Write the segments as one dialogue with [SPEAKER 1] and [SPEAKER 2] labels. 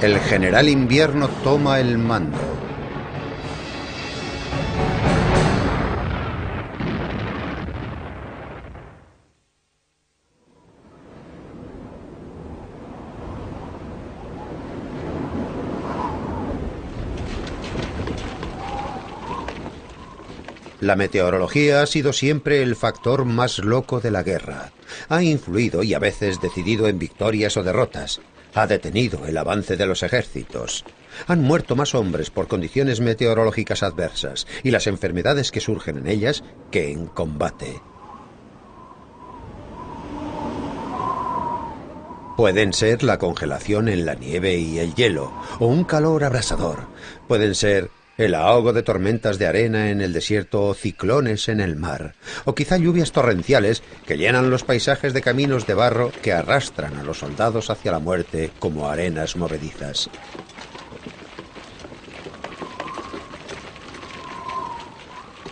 [SPEAKER 1] El general invierno toma el mando. La meteorología ha sido siempre el factor más loco de la guerra. Ha influido y a veces decidido en victorias o derrotas. Ha detenido el avance de los ejércitos. Han muerto más hombres por condiciones meteorológicas adversas y las enfermedades que surgen en ellas que en combate. Pueden ser la congelación en la nieve y el hielo, o un calor abrasador. Pueden ser el ahogo de tormentas de arena en el desierto o ciclones en el mar. O quizá lluvias torrenciales que llenan los paisajes de caminos de barro que arrastran a los soldados hacia la muerte como arenas movedizas.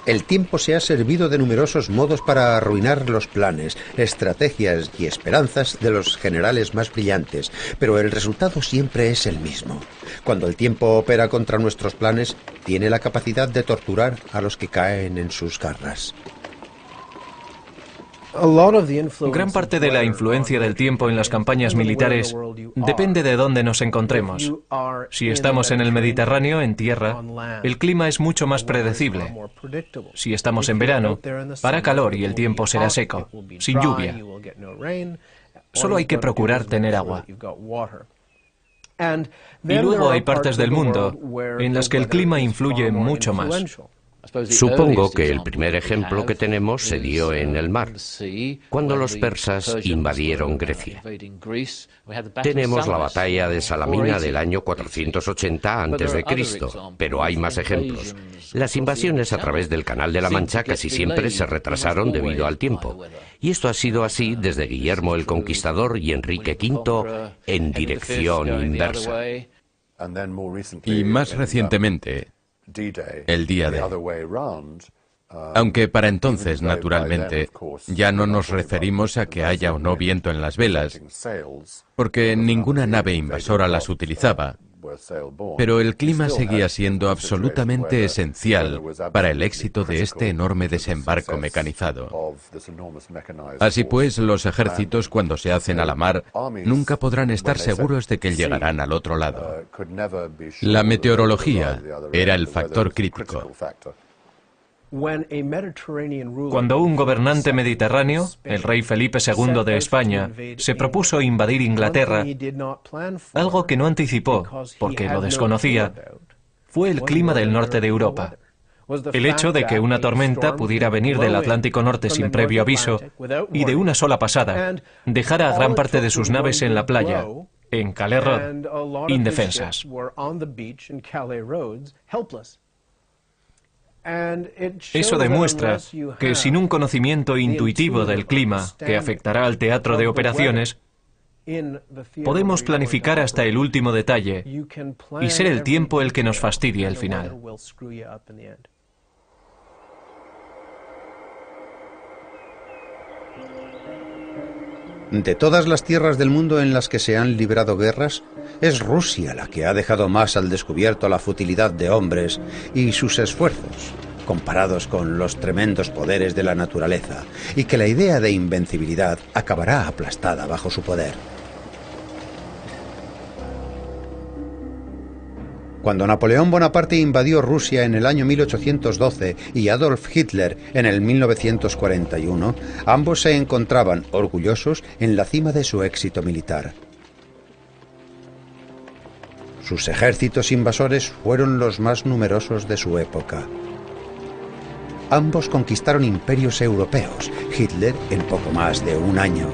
[SPEAKER 1] El tiempo se ha servido de numerosos modos para arruinar los planes, estrategias y esperanzas de los generales más brillantes, pero el resultado siempre es el mismo. Cuando el tiempo opera contra nuestros planes, tiene la capacidad de torturar a los que caen en sus garras.
[SPEAKER 2] Gran parte de la influencia del tiempo en las campañas militares depende de dónde nos encontremos. Si estamos en el Mediterráneo, en tierra, el clima es mucho más predecible. Si estamos en verano, hará calor y el tiempo será seco, sin lluvia. Solo hay que procurar tener agua. Y luego hay partes del mundo en las que el clima influye mucho más.
[SPEAKER 3] Supongo que el primer ejemplo que tenemos se dio en el mar, cuando los persas invadieron Grecia. Tenemos la batalla de Salamina del año 480 a.C., pero hay más ejemplos. Las invasiones a través del Canal de la Mancha casi siempre se retrasaron debido al tiempo. Y esto ha sido así desde Guillermo el Conquistador y Enrique V en dirección inversa.
[SPEAKER 4] Y más recientemente, el día D. Aunque para entonces, naturalmente, ya no nos referimos a que haya o no viento en las velas, porque ninguna nave invasora las utilizaba, pero el clima seguía siendo absolutamente esencial para el éxito de este enorme desembarco mecanizado. Así pues, los ejércitos, cuando se hacen a la mar, nunca podrán estar seguros de que llegarán al otro lado. La meteorología era el factor crítico.
[SPEAKER 2] Cuando un gobernante mediterráneo, el rey Felipe II de España, se propuso invadir Inglaterra, algo que no anticipó, porque lo desconocía, fue el clima del norte de Europa. El hecho de que una tormenta pudiera venir del Atlántico Norte sin previo aviso y de una sola pasada dejara a gran parte de sus naves en la playa, en Calais Road, indefensas. Eso demuestra que sin un conocimiento intuitivo del clima que afectará al teatro de operaciones, podemos planificar hasta el último detalle y ser el tiempo el que nos fastidie al final.
[SPEAKER 1] De todas las tierras del mundo en las que se han librado guerras, es Rusia la que ha dejado más al descubierto la futilidad de hombres y sus esfuerzos, comparados con los tremendos poderes de la naturaleza, y que la idea de invencibilidad acabará aplastada bajo su poder. Cuando Napoleón Bonaparte invadió Rusia en el año 1812 y Adolf Hitler en el 1941, ambos se encontraban orgullosos en la cima de su éxito militar. Sus ejércitos invasores fueron los más numerosos de su época. Ambos conquistaron imperios europeos, Hitler en poco más de un año.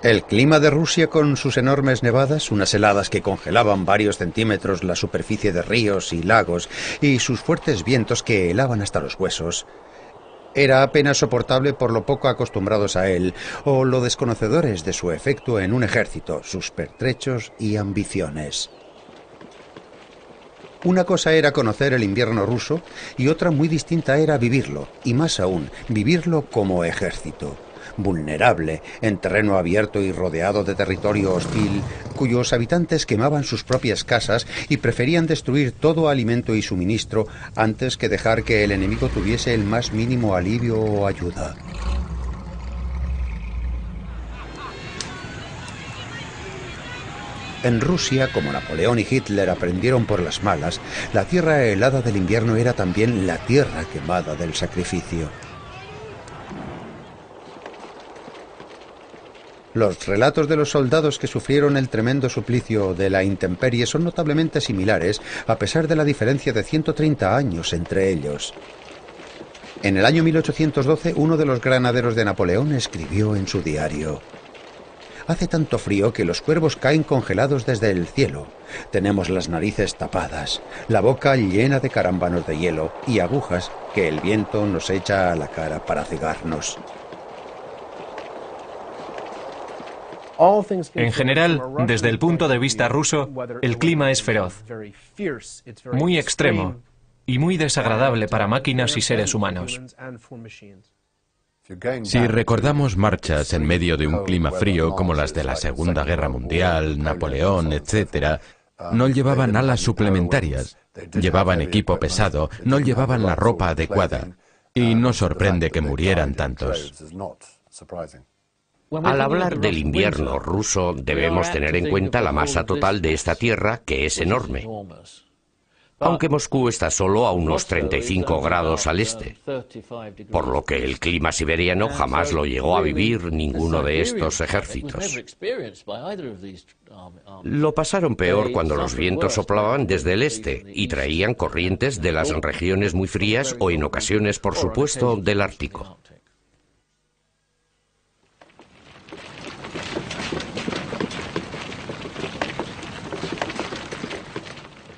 [SPEAKER 1] El clima de Rusia, con sus enormes nevadas, unas heladas que congelaban varios centímetros la superficie de ríos y lagos, y sus fuertes vientos que helaban hasta los huesos, Era apenas soportable por lo poco acostumbrados a él, o lo desconocedores de su efecto en un ejército, sus pertrechos y ambiciones. Una cosa era conocer el invierno ruso y otra muy distinta era vivirlo, y más aún, vivirlo como ejército. Vulnerable, en terreno abierto y rodeado de territorio hostil, cuyos habitantes quemaban sus propias casas y preferían destruir todo alimento y suministro antes que dejar que el enemigo tuviese el más mínimo alivio o ayuda. En Rusia, como Napoleón y Hitler aprendieron por las malas, la tierra helada del invierno era también la tierra quemada del sacrificio. Los relatos de los soldados que sufrieron el tremendo suplicio de la intemperie son notablemente similares, a pesar de la diferencia de 130 años entre ellos. En el año 1812, uno de los granaderos de Napoleón escribió en su diario: «Hace tanto frío que los cuervos caen congelados desde el cielo. Tenemos las narices tapadas, la boca llena de carámbanos de hielo y agujas que el viento nos echa a la cara para cegarnos».
[SPEAKER 2] En general, desde el punto de vista ruso, el clima es feroz, muy extremo y muy desagradable para máquinas y seres humanos.
[SPEAKER 4] Si recordamos marchas en medio de un clima frío como las de la Segunda Guerra Mundial, Napoleón, etc., no llevaban alas suplementarias, llevaban equipo pesado, no llevaban la ropa adecuada, y no sorprende que murieran tantos.
[SPEAKER 3] Al hablar del invierno ruso, debemos tener en cuenta la masa total de esta tierra, que es enorme. Aunque Moscú está solo a unos 35 grados al este, por lo que el clima siberiano jamás lo llegó a vivir ninguno de estos ejércitos. Lo pasaron peor cuando los vientos soplaban desde el este y traían corrientes de las regiones muy frías o en ocasiones, por supuesto, del Ártico.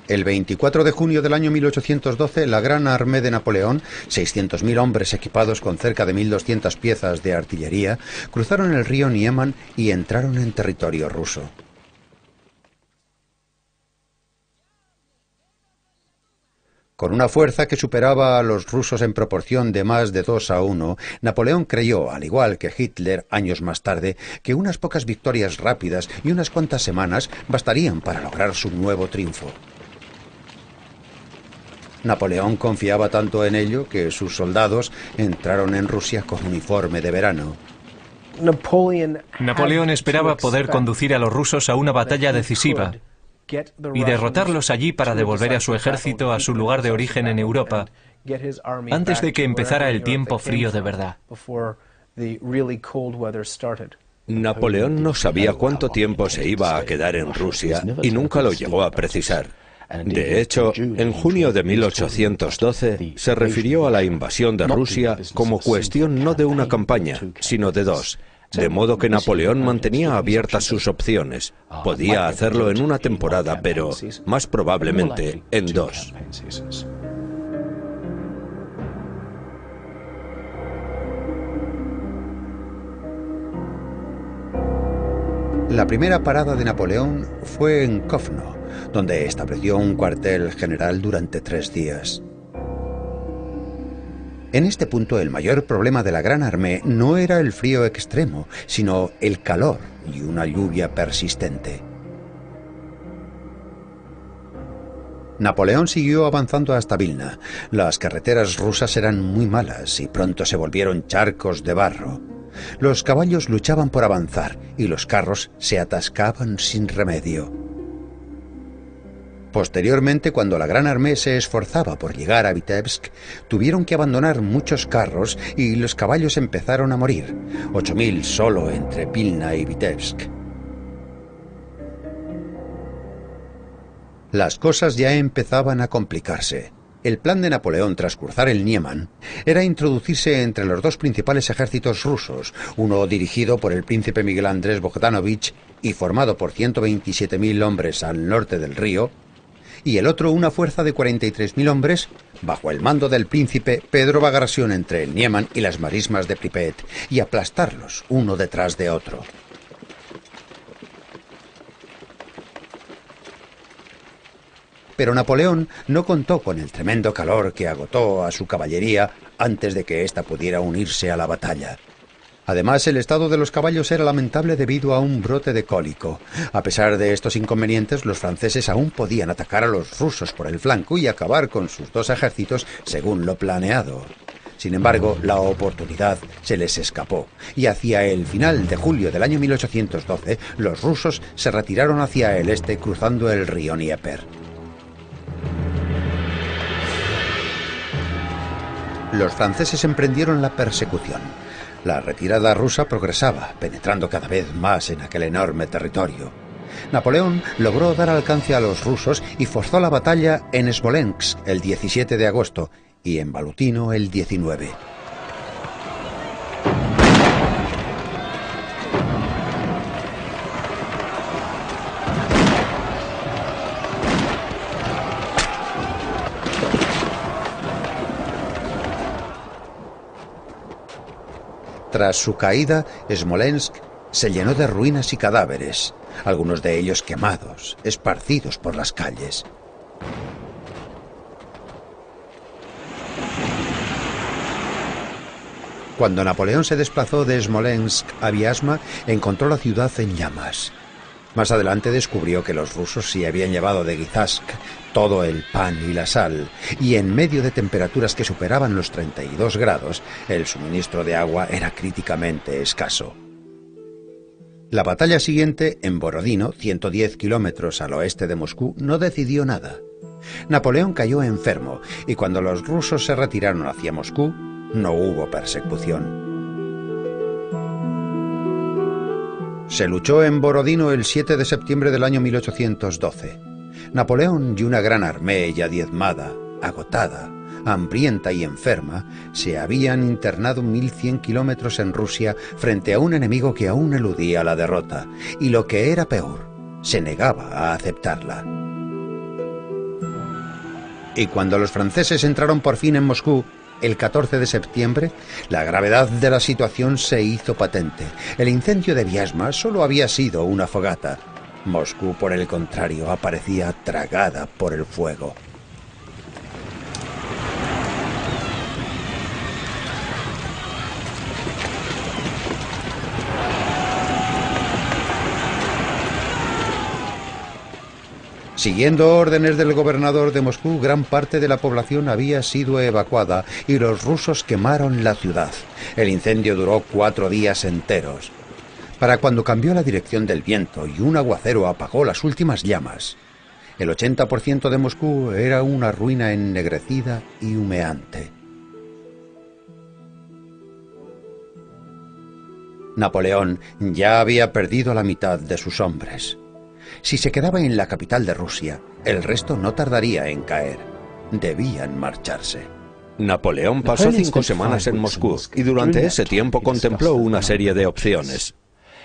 [SPEAKER 1] El 24 de junio del año 1812, la Gran Armée de Napoleón, 600.000 hombres equipados con cerca de 1.200 piezas de artillería, cruzaron el río Nieman y entraron en territorio ruso. Con una fuerza que superaba a los rusos en proporción de más de 2-1, Napoleón creyó, al igual que Hitler años más tarde, que unas pocas victorias rápidas y unas cuantas semanas bastarían para lograr su nuevo triunfo. Napoleón confiaba tanto en ello que sus soldados entraron en Rusia con uniforme de verano.
[SPEAKER 2] Napoleón esperaba poder conducir a los rusos a una batalla decisiva y derrotarlos allí para devolver a su ejército a su lugar de origen en Europa, antes de que empezara el tiempo frío de verdad.
[SPEAKER 5] Napoleón no sabía cuánto tiempo se iba a quedar en Rusia y nunca lo llegó a precisar. De hecho, en junio de 1812 se refirió a la invasión de Rusia como cuestión no de una campaña, sino de dos, de modo que Napoleón mantenía abiertas sus opciones. Podía hacerlo en una temporada, pero más probablemente en dos.
[SPEAKER 1] La primera parada de Napoleón fue en Kovno, donde estableció un cuartel general durante 3 días. En este punto, el mayor problema de la Gran Armée no era el frío extremo, sino el calor y una lluvia persistente. Napoleón siguió avanzando hasta Vilna. Las carreteras rusas eran muy malas y pronto se volvieron charcos de barro. Los caballos luchaban por avanzar y los carros se atascaban sin remedio. Posteriormente, cuando la Gran Armée se esforzaba por llegar a Vitebsk, tuvieron que abandonar muchos carros y los caballos empezaron a morir, 8.000 solo entre Vilna y Vitebsk. Las cosas ya empezaban a complicarse. El plan de Napoleón tras cruzar el Nieman era introducirse entre los dos principales ejércitos rusos, uno dirigido por el príncipe Miguel Andrés Bogdanovich y formado por 127.000 hombres al norte del río, y el otro una fuerza de 43.000 hombres bajo el mando del príncipe Pedro Bagration entre el Niemen y las marismas de Pripet y aplastarlos uno detrás de otro. Pero Napoleón no contó con el tremendo calor que agotó a su caballería antes de que ésta pudiera unirse a la batalla. Además, el estado de los caballos era lamentable debido a un brote de cólico. A pesar de estos inconvenientes, los franceses aún podían atacar a los rusos por el flanco y acabar con sus dos ejércitos según lo planeado. Sin embargo, la oportunidad se les escapó, y hacia el final de julio del año 1812, los rusos se retiraron hacia el este cruzando el río Dnieper. Los franceses emprendieron la persecución. La retirada rusa progresaba, penetrando cada vez más en aquel enorme territorio. Napoleón logró dar alcance a los rusos y forzó la batalla en Smolensk el 17 de agosto y en Balutino el 19. Tras su caída, Smolensk se llenó de ruinas y cadáveres, algunos de ellos quemados, esparcidos por las calles. Cuando Napoleón se desplazó de Smolensk a Viasma, encontró la ciudad en llamas. Más adelante descubrió que los rusos se habían llevado de Gizansk todo el pan y la sal, y en medio de temperaturas que superaban los 32 grados, el suministro de agua era críticamente escaso. La batalla siguiente, en Borodino, 110 kilómetros al oeste de Moscú, no decidió nada. Napoleón cayó enfermo, y cuando los rusos se retiraron hacia Moscú, no hubo persecución. Se luchó en Borodino el 7 de septiembre del año 1812. Napoleón y una gran armée ya diezmada, agotada, hambrienta y enferma, se habían internado 1.100 kilómetros en Rusia frente a un enemigo que aún eludía la derrota, y lo que era peor, se negaba a aceptarla. Y cuando los franceses entraron por fin en Moscú, el 14 de septiembre, la gravedad de la situación se hizo patente. El incendio de Viasma solo había sido una fogata. Moscú, por el contrario, aparecía tragada por el fuego. Siguiendo órdenes del gobernador de Moscú, gran parte de la población había sido evacuada y los rusos quemaron la ciudad. El incendio duró 4 días enteros. Para cuando cambió la dirección del viento y un aguacero apagó las últimas llamas, el 80% de Moscú era una ruina ennegrecida y humeante. Napoleón ya había perdido la mitad de sus hombres. Si se quedaba en la capital de Rusia, el resto no tardaría en caer. Debían marcharse.
[SPEAKER 5] Napoleón pasó 5 semanas en Moscú y durante ese tiempo contempló una serie de opciones.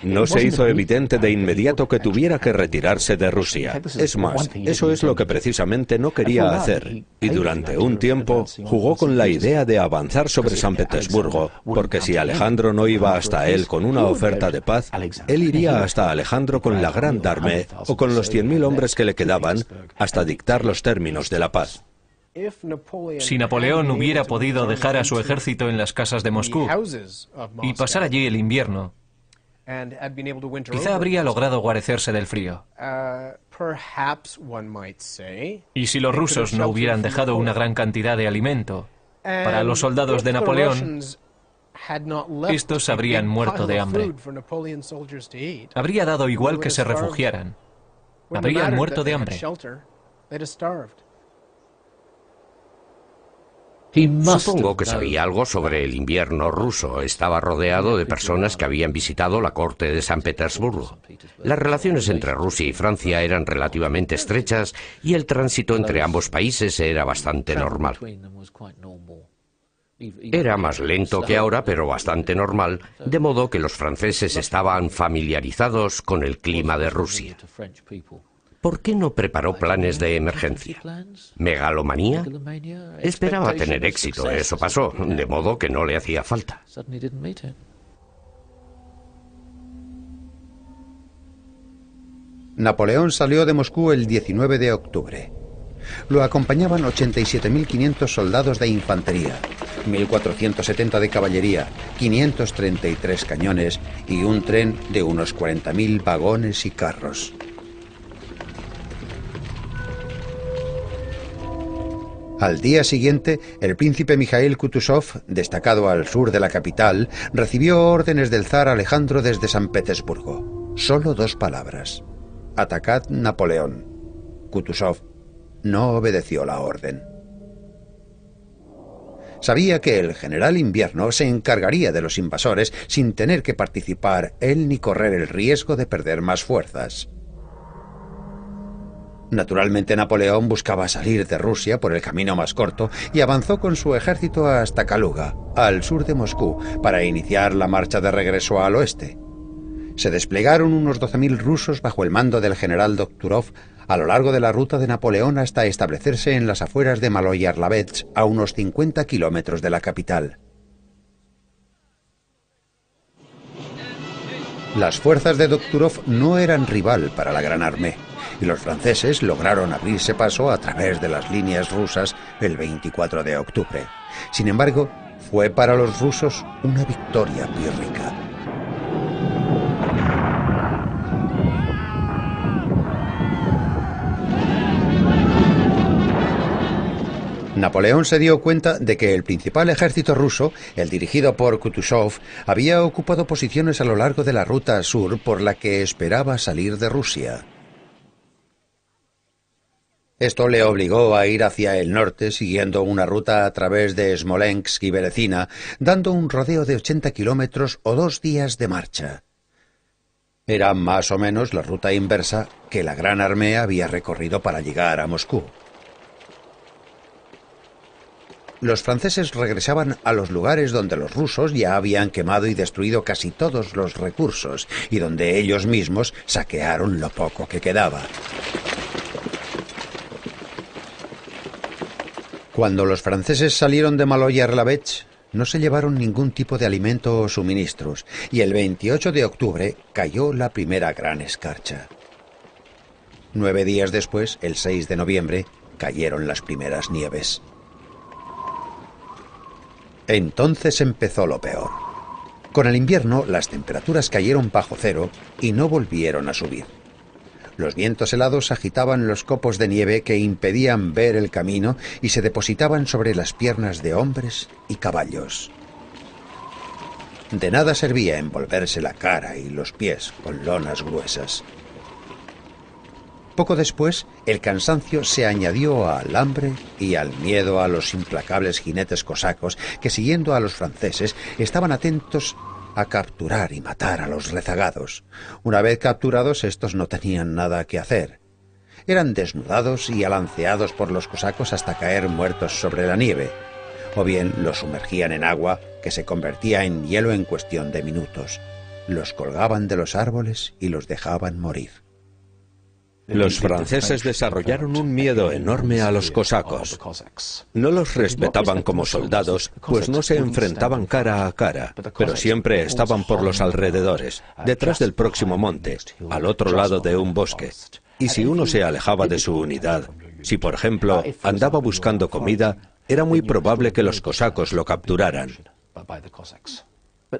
[SPEAKER 5] No se hizo evidente de inmediato que tuviera que retirarse de Rusia. Es más, eso es lo que precisamente no quería hacer. Y durante un tiempo jugó con la idea de avanzar sobre San Petersburgo, porque si Alejandro no iba hasta él con una oferta de paz, él iría hasta Alejandro con la Grande Armée o con los 100.000 hombres que le quedaban hasta dictar los términos de la paz.
[SPEAKER 2] Si Napoleón hubiera podido dejar a su ejército en las casas de Moscú y pasar allí el invierno, quizá habría logrado guarecerse del frío. Y si los rusos no hubieran dejado una gran cantidad de alimento para los soldados de Napoleón, estos habrían muerto de hambre. Habría dado igual que se refugiaran. Habrían muerto de hambre.
[SPEAKER 3] Supongo que sabía algo sobre el invierno ruso. Estaba rodeado de personas que habían visitado la corte de San Petersburgo. Las relaciones entre Rusia y Francia eran relativamente estrechas y el tránsito entre ambos países era bastante normal. Era más lento que ahora, pero bastante normal, de modo que los franceses estaban familiarizados con el clima de Rusia. ¿Por qué no preparó planes de emergencia? ¿Megalomanía? Esperaba tener éxito, eso pasó, de modo que no le hacía falta.
[SPEAKER 1] Napoleón salió de Moscú el 19 de octubre. Lo acompañaban 87.500 soldados de infantería, 1.470 de caballería, 533 cañones y un tren de unos 40.000 vagones y carros. Al día siguiente, el príncipe Mikhail Kutuzov, destacado al sur de la capital, recibió órdenes del zar Alejandro desde San Petersburgo. Solo 2 palabras: atacad Napoleón. Kutuzov no obedeció la orden. Sabía que el general Invierno se encargaría de los invasores sin tener que participar él ni correr el riesgo de perder más fuerzas. Naturalmente, Napoleón buscaba salir de Rusia por el camino más corto y avanzó con su ejército hasta Kaluga, al sur de Moscú, para iniciar la marcha de regreso al oeste. Se desplegaron unos 12.000 rusos bajo el mando del general Dokturov a lo largo de la ruta de Napoleón hasta establecerse en las afueras de Maloyarlavets, a unos 50 kilómetros de la capital. Las fuerzas de Dokturov no eran rival para la Gran Armée, y los franceses lograron abrirse paso a través de las líneas rusas el 24 de octubre. Sin embargo, fue para los rusos una victoria pírrica. Napoleón se dio cuenta de que el principal ejército ruso, el dirigido por Kutuzov, había ocupado posiciones a lo largo de la ruta sur por la que esperaba salir de Rusia. Esto le obligó a ir hacia el norte siguiendo una ruta a través de Smolensk y Berezina, dando un rodeo de 80 kilómetros o 2 días de marcha. Era más o menos la ruta inversa que la Gran Armée había recorrido para llegar a Moscú. Los franceses regresaban a los lugares donde los rusos ya habían quemado y destruido casi todos los recursos y donde ellos mismos saquearon lo poco que quedaba. Cuando los franceses salieron de Maloyarlavets, no se llevaron ningún tipo de alimento o suministros, y el 28 de octubre cayó la primera gran escarcha. 9 días después, el 6 de noviembre, cayeron las primeras nieves. Entonces empezó lo peor. Con el invierno, las temperaturas cayeron bajo cero y no volvieron a subir. Los vientos helados agitaban los copos de nieve que impedían ver el camino y se depositaban sobre las piernas de hombres y caballos. De nada servía envolverse la cara y los pies con lonas gruesas. Poco después, el cansancio se añadió al hambre y al miedo a los implacables jinetes cosacos que, siguiendo a los franceses, estaban atentos a capturar y matar a los rezagados. Una vez capturados, estos no tenían nada que hacer. Eran desnudados y alanceados por los cosacos hasta caer muertos sobre la nieve, o bien los sumergían en agua que se convertía en hielo en cuestión de minutos. Los colgaban de los árboles y los dejaban morir.
[SPEAKER 5] Los franceses desarrollaron un miedo enorme a los cosacos. No los respetaban como soldados, pues no se enfrentaban cara a cara, pero siempre estaban por los alrededores, detrás del próximo monte, al otro lado de un bosque. Y si uno se alejaba de su unidad, si por ejemplo andaba buscando comida, era muy probable que los cosacos lo capturaran.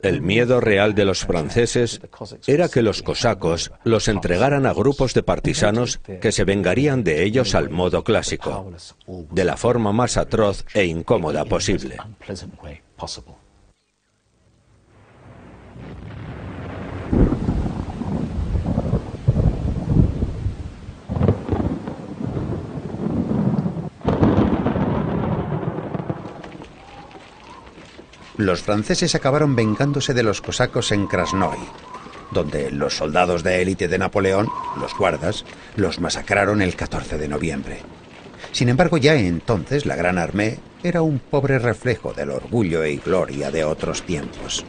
[SPEAKER 5] El miedo real de los franceses era que los cosacos los entregaran a grupos de partisanos que se vengarían de ellos al modo clásico, de la forma más atroz e incómoda posible.
[SPEAKER 1] Los franceses acabaron vengándose de los cosacos en Krasnoy, donde los soldados de élite de Napoleón, los guardas, los masacraron el 14 de noviembre. Sin embargo, ya entonces la Gran Armée era un pobre reflejo del orgullo y gloria de otros tiempos.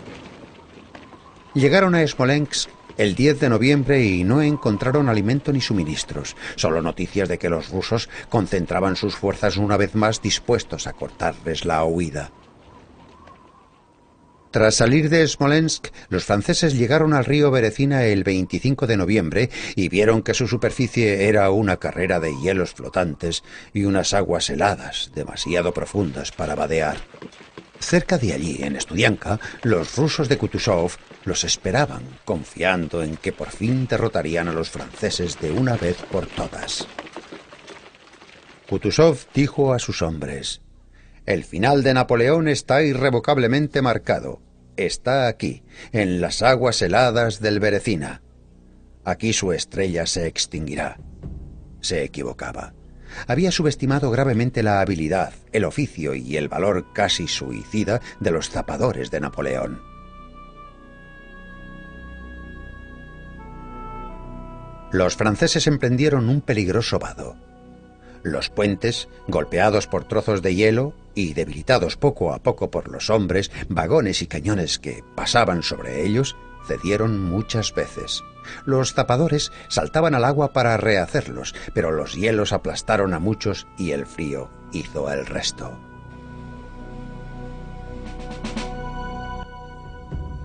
[SPEAKER 1] Llegaron a Smolensk el 10 de noviembre y no encontraron alimento ni suministros, solo noticias de que los rusos concentraban sus fuerzas una vez más dispuestos a cortarles la huida. Tras salir de Smolensk, los franceses llegaron al río Berecina el 25 de noviembre y vieron que su superficie era una carrera de hielos flotantes y unas aguas heladas demasiado profundas para vadear. Cerca de allí, en Studianka, los rusos de Kutuzov los esperaban, confiando en que por fin derrotarían a los franceses de una vez por todas. Kutuzov dijo a sus hombres: «El final de Napoleón está irrevocablemente marcado. Está aquí, en las aguas heladas del Berecina. Aquí su estrella se extinguirá». Se equivocaba. Había subestimado gravemente la habilidad, el oficio y el valor casi suicida de los zapadores de Napoleón. Los franceses emprendieron un peligroso vado. Los puentes, golpeados por trozos de hielo y debilitados poco a poco por los hombres, vagones y cañones que pasaban sobre ellos, cedieron muchas veces. Los zapadores saltaban al agua para rehacerlos, pero los hielos aplastaron a muchos y el frío hizo el resto.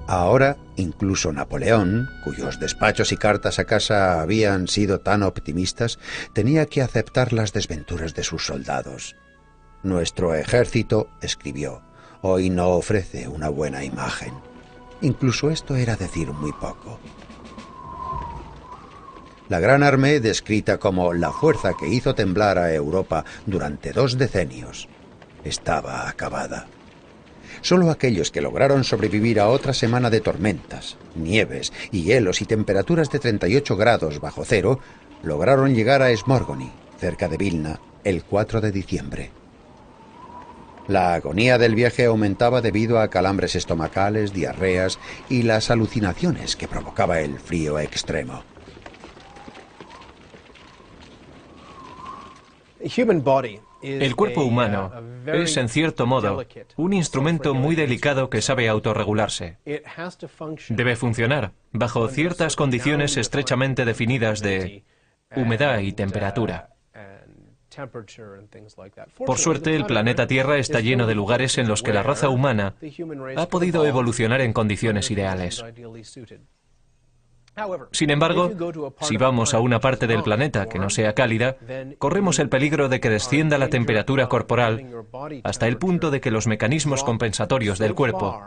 [SPEAKER 1] Ahora, incluso Napoleón, cuyos despachos y cartas a casa habían sido tan optimistas, tenía que aceptar las desventuras de sus soldados. «Nuestro ejército», escribió, «hoy no ofrece una buena imagen». Incluso esto era decir muy poco. La Gran Armée, descrita como la fuerza que hizo temblar a Europa durante 2 decenios, estaba acabada. Solo aquellos que lograron sobrevivir a otra semana de tormentas, nieves y hielos y temperaturas de 38 grados bajo cero lograron llegar a Smorgony, cerca de Vilna, el 4 de diciembre. La agonía del viaje aumentaba debido a calambres estomacales, diarreas y las alucinaciones que provocaba el frío extremo.
[SPEAKER 2] El cuerpo humano es, en cierto modo, un instrumento muy delicado que sabe autorregularse. Debe funcionar bajo ciertas condiciones estrechamente definidas de humedad y temperatura. Por suerte, el planeta Tierra está lleno de lugares en los que la raza humana ha podido evolucionar en condiciones ideales. Sin embargo, si vamos a una parte del planeta que no sea cálida, corremos el peligro de que descienda la temperatura corporal hasta el punto de que los mecanismos compensatorios del cuerpo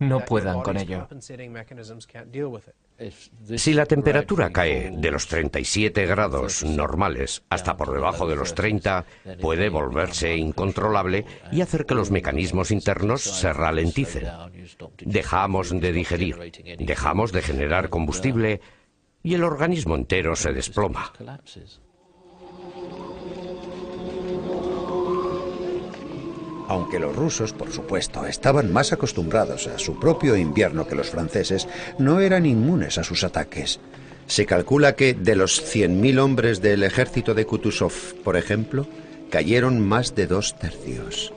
[SPEAKER 2] no puedan con ello.
[SPEAKER 3] Si la temperatura cae de los 37 grados normales hasta por debajo de los 30, puede volverse incontrolable y hacer que los mecanismos internos se ralenticen. Dejamos de digerir, dejamos de generar combustible y el organismo entero se desploma.
[SPEAKER 1] Aunque los rusos, por supuesto, estaban más acostumbrados a su propio invierno que los franceses, no eran inmunes a sus ataques. Se calcula que de los 100.000 hombres del ejército de Kutuzov, por ejemplo, cayeron más de 2/3.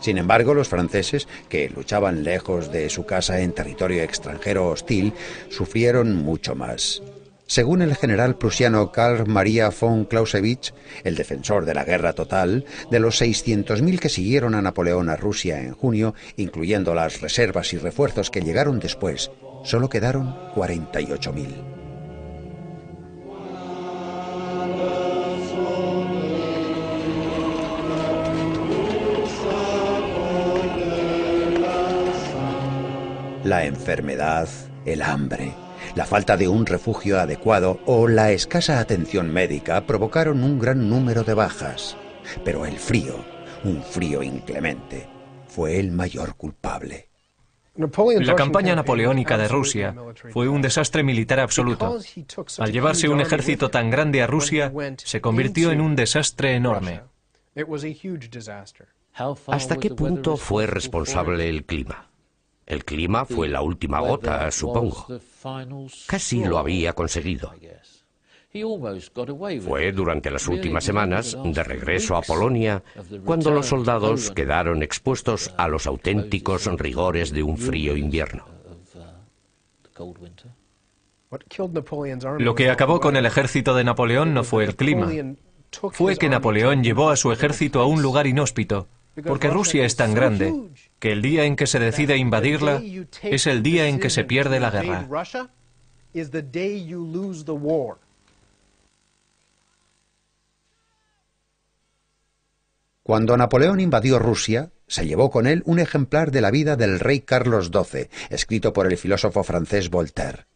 [SPEAKER 1] Sin embargo, los franceses, que luchaban lejos de su casa en territorio extranjero hostil, sufrieron mucho más. Según el general prusiano Karl Maria von Clausewitz, el defensor de la guerra total, de los 600.000 que siguieron a Napoleón a Rusia en junio, incluyendo las reservas y refuerzos que llegaron después, solo quedaron 48.000. La enfermedad, el hambre, la falta de un refugio adecuado o la escasa atención médica provocaron un gran número de bajas. Pero el frío, un frío inclemente, fue el mayor culpable.
[SPEAKER 2] La campaña napoleónica de Rusia fue un desastre militar absoluto. Al llevarse un ejército tan grande a Rusia, se convirtió en un desastre enorme.
[SPEAKER 3] ¿Hasta qué punto fue responsable el clima? El clima fue la última gota, supongo. Casi lo había conseguido. Fue durante las últimas semanas, de regreso a Polonia, cuando los soldados quedaron expuestos a los auténticos rigores de un frío invierno.
[SPEAKER 2] Lo que acabó con el ejército de Napoleón no fue el clima. Fue que Napoleón llevó a su ejército a un lugar inhóspito, porque Rusia es tan grande que el día en que se decide invadirla es el día en que se pierde la guerra.
[SPEAKER 1] Cuando Napoleón invadió Rusia, se llevó con él un ejemplar de la vida del rey Carlos XII, escrito por el filósofo francés Voltaire.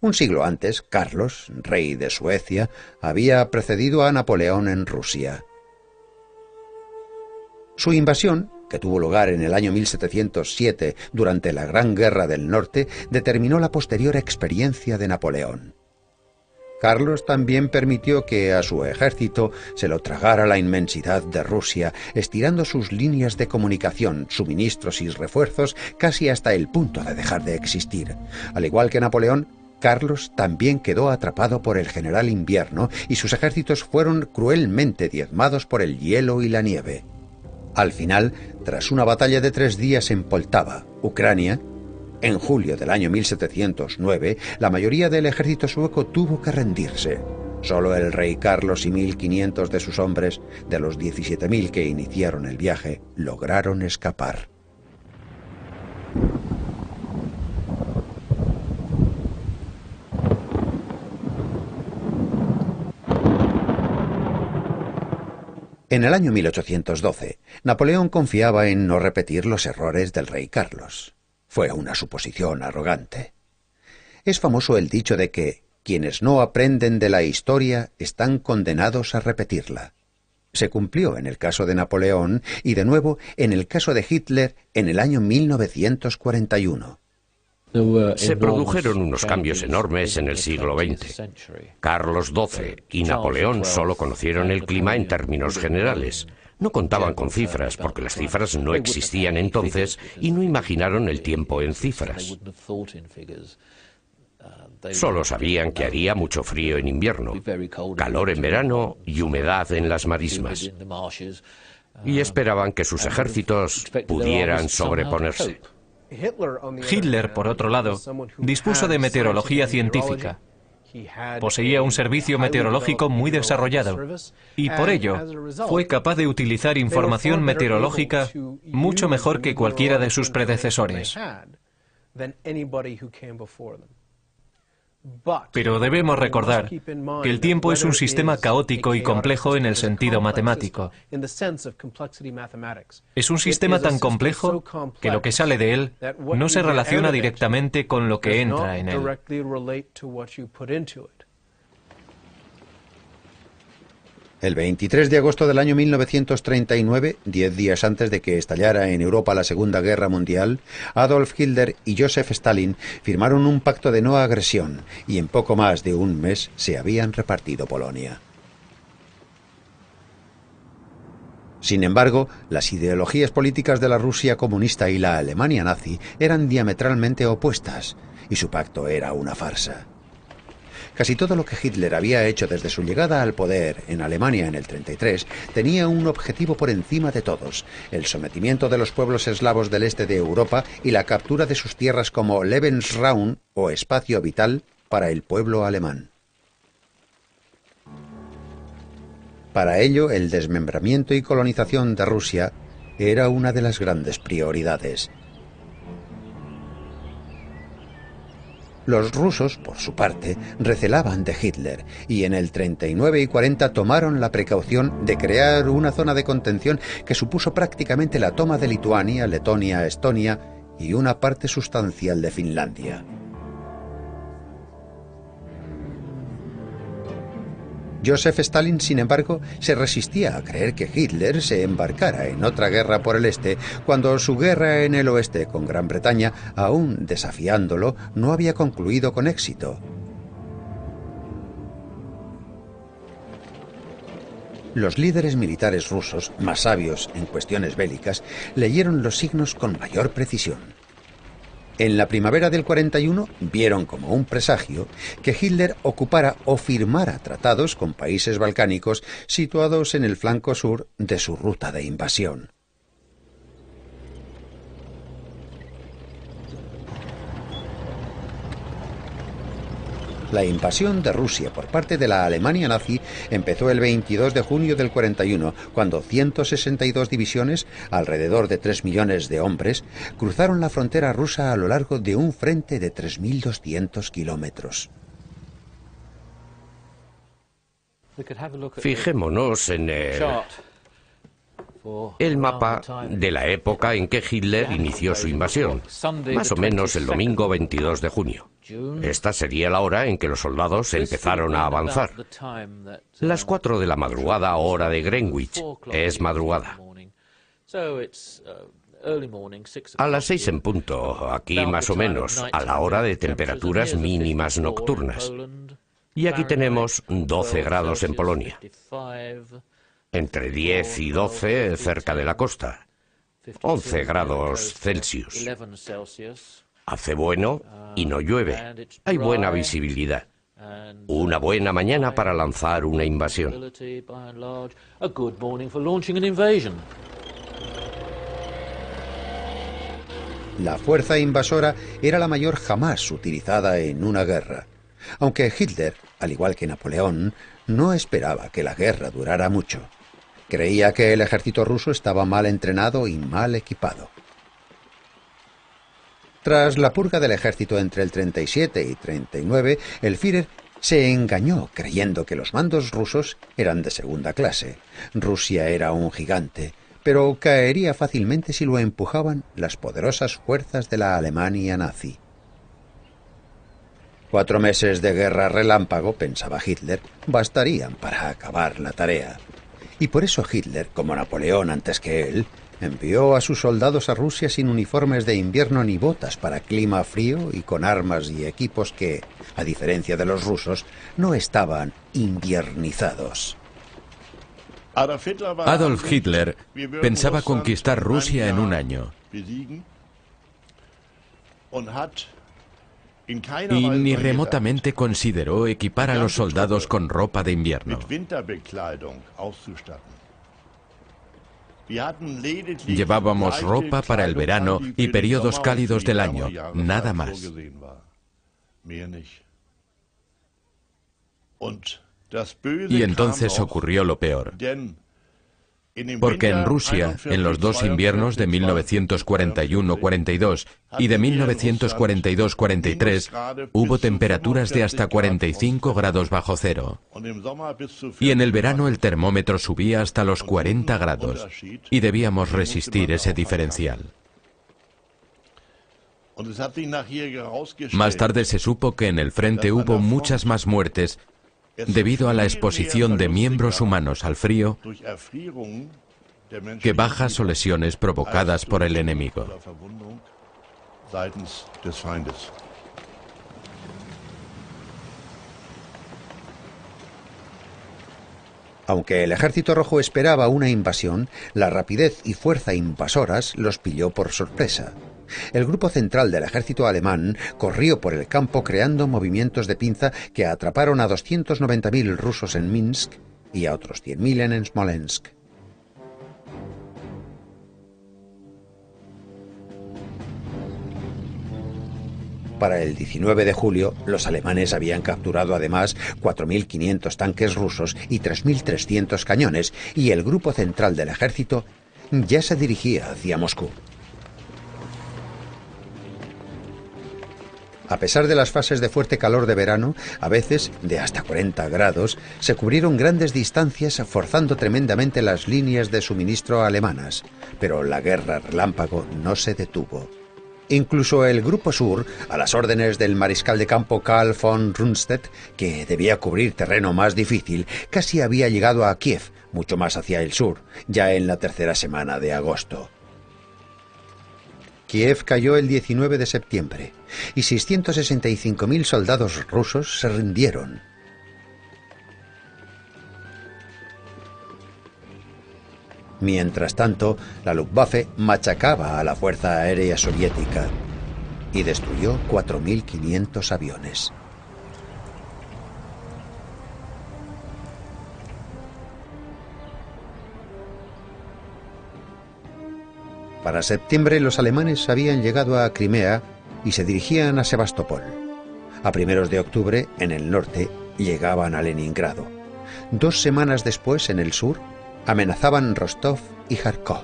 [SPEAKER 1] Un siglo antes, Carlos, rey de Suecia, había precedido a Napoleón en Rusia. Su invasión, que tuvo lugar en el año 1707 durante la Gran Guerra del Norte, determinó la posterior experiencia de Napoleón. Carlos también permitió que a su ejército se lo tragara la inmensidad de Rusia, estirando sus líneas de comunicación, suministros y refuerzos casi hasta el punto de dejar de existir. Al igual que Napoleón, Carlos también quedó atrapado por el general invierno y sus ejércitos fueron cruelmente diezmados por el hielo y la nieve. Al final, tras una batalla de 3 días en Poltava, Ucrania, en julio del año 1709, la mayoría del ejército sueco tuvo que rendirse. Solo el rey Carlos y 1.500 de sus hombres, de los 17.000 que iniciaron el viaje, lograron escapar. En el año 1812, Napoleón confiaba en no repetir los errores del rey Carlos. Fue una suposición arrogante. Es famoso el dicho de que quienes no aprenden de la historia están condenados a repetirla. Se cumplió en el caso de Napoleón y de nuevo en el caso de Hitler en el año 1941.
[SPEAKER 3] Se produjeron unos cambios enormes en el siglo XX. Carlos XII y Napoleón solo conocieron el clima en términos generales. No contaban con cifras, porque las cifras no existían entonces y no imaginaron el tiempo en cifras. Solo sabían que haría mucho frío en invierno, calor en verano y humedad en las marismas. Y esperaban que sus ejércitos pudieran sobreponerse.
[SPEAKER 2] Hitler, por otro lado, dispuso de meteorología científica. Poseía un servicio meteorológico muy desarrollado y por ello fue capaz de utilizar información meteorológica mucho mejor que cualquiera de sus predecesores. Pero debemos recordar que el tiempo es un sistema caótico y complejo en el sentido matemático. Es un sistema tan complejo que lo que sale de él no se relaciona directamente con lo que entra en él.
[SPEAKER 1] El 23 de agosto del año 1939, 10 días antes de que estallara en Europa la Segunda Guerra Mundial, Adolf Hitler y Joseph Stalin firmaron un pacto de no agresión y en poco más de un mes se habían repartido Polonia. Sin embargo, las ideologías políticas de la Rusia comunista y la Alemania nazi eran diametralmente opuestas, y su pacto era una farsa. Casi todo lo que Hitler había hecho desde su llegada al poder en Alemania en el 33 tenía un objetivo por encima de todos: el sometimiento de los pueblos eslavos del este de Europa y la captura de sus tierras como Lebensraum o espacio vital para el pueblo alemán. Para ello, el desmembramiento y colonización de Rusia era una de las grandes prioridades. Los rusos, por su parte, recelaban de Hitler y en el 39 y 40 tomaron la precaución de crear una zona de contención que supuso prácticamente la toma de Lituania, Letonia, Estonia y una parte sustancial de Finlandia. Joseph Stalin, sin embargo, se resistía a creer que Hitler se embarcara en otra guerra por el este, cuando su guerra en el oeste con Gran Bretaña, aún desafiándolo, no había concluido con éxito. Los líderes militares rusos, más sabios en cuestiones bélicas, leyeron los signos con mayor precisión. En la primavera del 41 vieron como un presagio que Hitler ocupara o firmara tratados con países balcánicos situados en el flanco sur de su ruta de invasión. La invasión de Rusia por parte de la Alemania nazi empezó el 22 de junio del 41, cuando 162 divisiones, alrededor de 3 millones de hombres, cruzaron la frontera rusa a lo largo de un frente de 3.200 kilómetros.
[SPEAKER 3] Fijémonos en el mapa de la época en que Hitler inició su invasión, más o menos el domingo 22 de junio. Esta sería la hora en que los soldados empezaron a avanzar. Las 4 de la madrugada, hora de Greenwich, es madrugada. A las 6 en punto, aquí más o menos, a la hora de temperaturas mínimas nocturnas. Y aquí tenemos 12 grados en Polonia. Entre 10 y 12 cerca de la costa. 11 grados Celsius. Hace bueno y no llueve. Hay buena visibilidad. Una buena mañana para lanzar una invasión.
[SPEAKER 1] La fuerza invasora era la mayor jamás utilizada en una guerra. Aunque Hitler, al igual que Napoleón, no esperaba que la guerra durara mucho. Creía que el ejército ruso estaba mal entrenado y mal equipado. Tras la purga del ejército entre el 37 y 39, el Führer se engañó creyendo que los mandos rusos eran de segunda clase. Rusia era un gigante, pero caería fácilmente si lo empujaban las poderosas fuerzas de la Alemania nazi. 4 meses de guerra relámpago, pensaba Hitler, bastarían para acabar la tarea. Y por eso Hitler, como Napoleón antes que él, envió a sus soldados a Rusia sin uniformes de invierno ni botas para clima frío y con armas y equipos que, a diferencia de los rusos, no estaban inviernizados.
[SPEAKER 4] Adolf Hitler pensaba conquistar Rusia en un año. Y ni remotamente consideró equipar a los soldados con ropa de invierno. Llevábamos ropa para el verano y periodos cálidos del año, nada más. Y entonces ocurrió lo peor. Porque en Rusia, en los 2 inviernos de 1941-42 y de 1942-43, hubo temperaturas de hasta 45 grados bajo cero. Y en el verano el termómetro subía hasta los 40 grados, y debíamos resistir ese diferencial. Más tarde se supo que en el frente hubo muchas más muertes debido a la exposición de miembros humanos al frío que bajas o lesiones provocadas por el enemigo.
[SPEAKER 1] Aunque el ejército rojo esperaba una invasión, la rapidez y fuerza invasoras los pilló por sorpresa. El grupo central del ejército alemán corrió por el campo creando movimientos de pinza que atraparon a 290.000 rusos en Minsk y a otros 100.000 en Smolensk. Para el 19 de julio, los alemanes habían capturado además 4.500 tanques rusos y 3.300 cañones, y el grupo central del ejército ya se dirigía hacia Moscú. A pesar de las fases de fuerte calor de verano, a veces de hasta 40 grados, se cubrieron grandes distancias forzando tremendamente las líneas de suministro alemanas, pero la guerra relámpago no se detuvo. Incluso el Grupo Sur, a las órdenes del mariscal de campo Karl von Rundstedt, que debía cubrir terreno más difícil, casi había llegado a Kiev, mucho más hacia el sur, ya en la tercera semana de agosto. Kiev cayó el 19 de septiembre y 665.000 soldados rusos se rindieron. Mientras tanto, la Luftwaffe machacaba a la Fuerza Aérea Soviética. y destruyó 4.500 aviones. Para septiembre los alemanes habían llegado a Crimea y se dirigían a Sebastopol. A primeros de octubre, en el norte, llegaban a Leningrado. 2 semanas después, en el sur, amenazaban Rostov y Kharkov.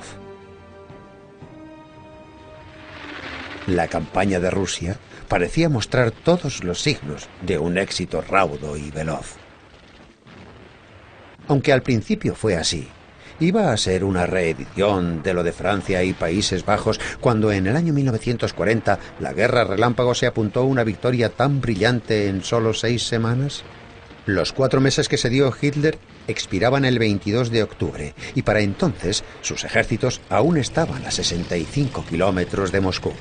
[SPEAKER 1] La campaña de Rusia parecía mostrar todos los signos de un éxito raudo y veloz. Aunque al principio fue así, iba a ser una reedición de lo de Francia y Países Bajos cuando en el año 1940 la guerra relámpago se apuntó a una victoria tan brillante en solo 6 semanas. Los 4 meses que se dio Hitler expiraban el 22 de octubre y para entonces sus ejércitos aún estaban a 65 kilómetros de Moscú.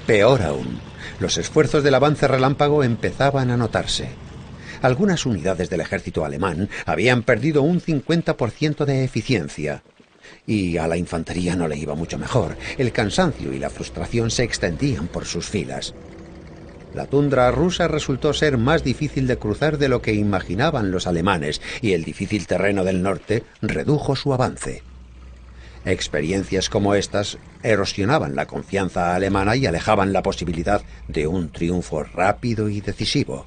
[SPEAKER 1] Peor aún, los esfuerzos del avance relámpago empezaban a notarse. Algunas unidades del ejército alemán habían perdido un 50% de eficiencia. Y a la infantería no le iba mucho mejor. El cansancio y la frustración se extendían por sus filas. La tundra rusa resultó ser más difícil de cruzar de lo que imaginaban los alemanes, y el difícil terreno del norte redujo su avance. Experiencias como estas erosionaban la confianza alemana y alejaban la posibilidad de un triunfo rápido y decisivo.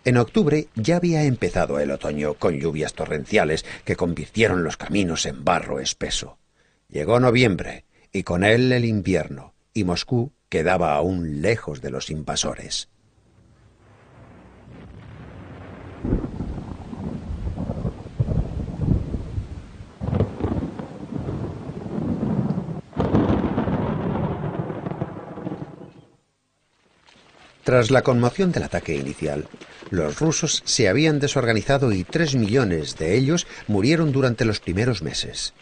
[SPEAKER 1] En octubre ya había empezado el otoño, con lluvias torrenciales que convirtieron los caminos en barro espeso. Llegó noviembre, y con él el invierno, y Moscú quedaba aún lejos de los invasores. Tras la conmoción del ataque inicial, los rusos se habían desorganizado y 3 millones de ellos murieron durante los primeros meses.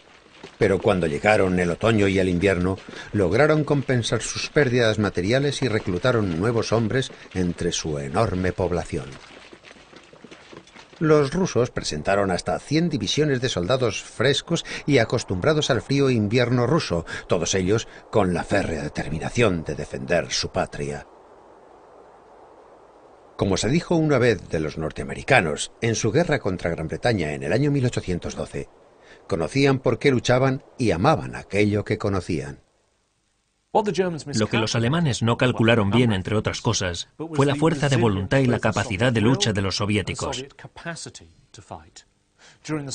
[SPEAKER 1] Pero cuando llegaron el otoño y el invierno, lograron compensar sus pérdidas materiales y reclutaron nuevos hombres entre su enorme población. Los rusos presentaron hasta 100 divisiones de soldados frescos y acostumbrados al frío invierno ruso, todos ellos con la férrea determinación de defender su patria. Como se dijo una vez de los norteamericanos en su guerra contra Gran Bretaña en el año 1812, conocían por qué luchaban y amaban aquello que conocían.
[SPEAKER 6] Lo que los alemanes no calcularon bien, entre otras cosas, fue la fuerza de voluntad y la capacidad de lucha de los soviéticos.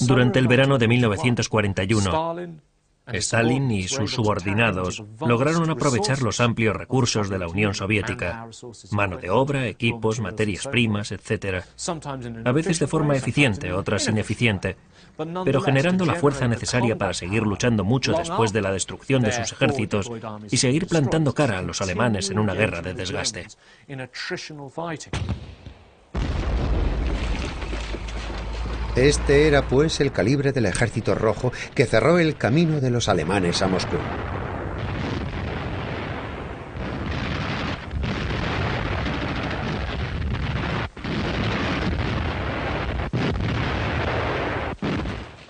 [SPEAKER 6] Durante el verano de 1941, Stalin y sus subordinados lograron aprovechar los amplios recursos de la Unión Soviética, mano de obra, equipos, materias primas, etc. A veces de forma eficiente, otras ineficiente, pero generando la fuerza necesaria para seguir luchando mucho después de la destrucción de sus ejércitos y seguir plantando cara a los alemanes en una guerra de desgaste.
[SPEAKER 1] Este era, pues, el calibre del Ejército Rojo que cerró el camino de los alemanes a Moscú.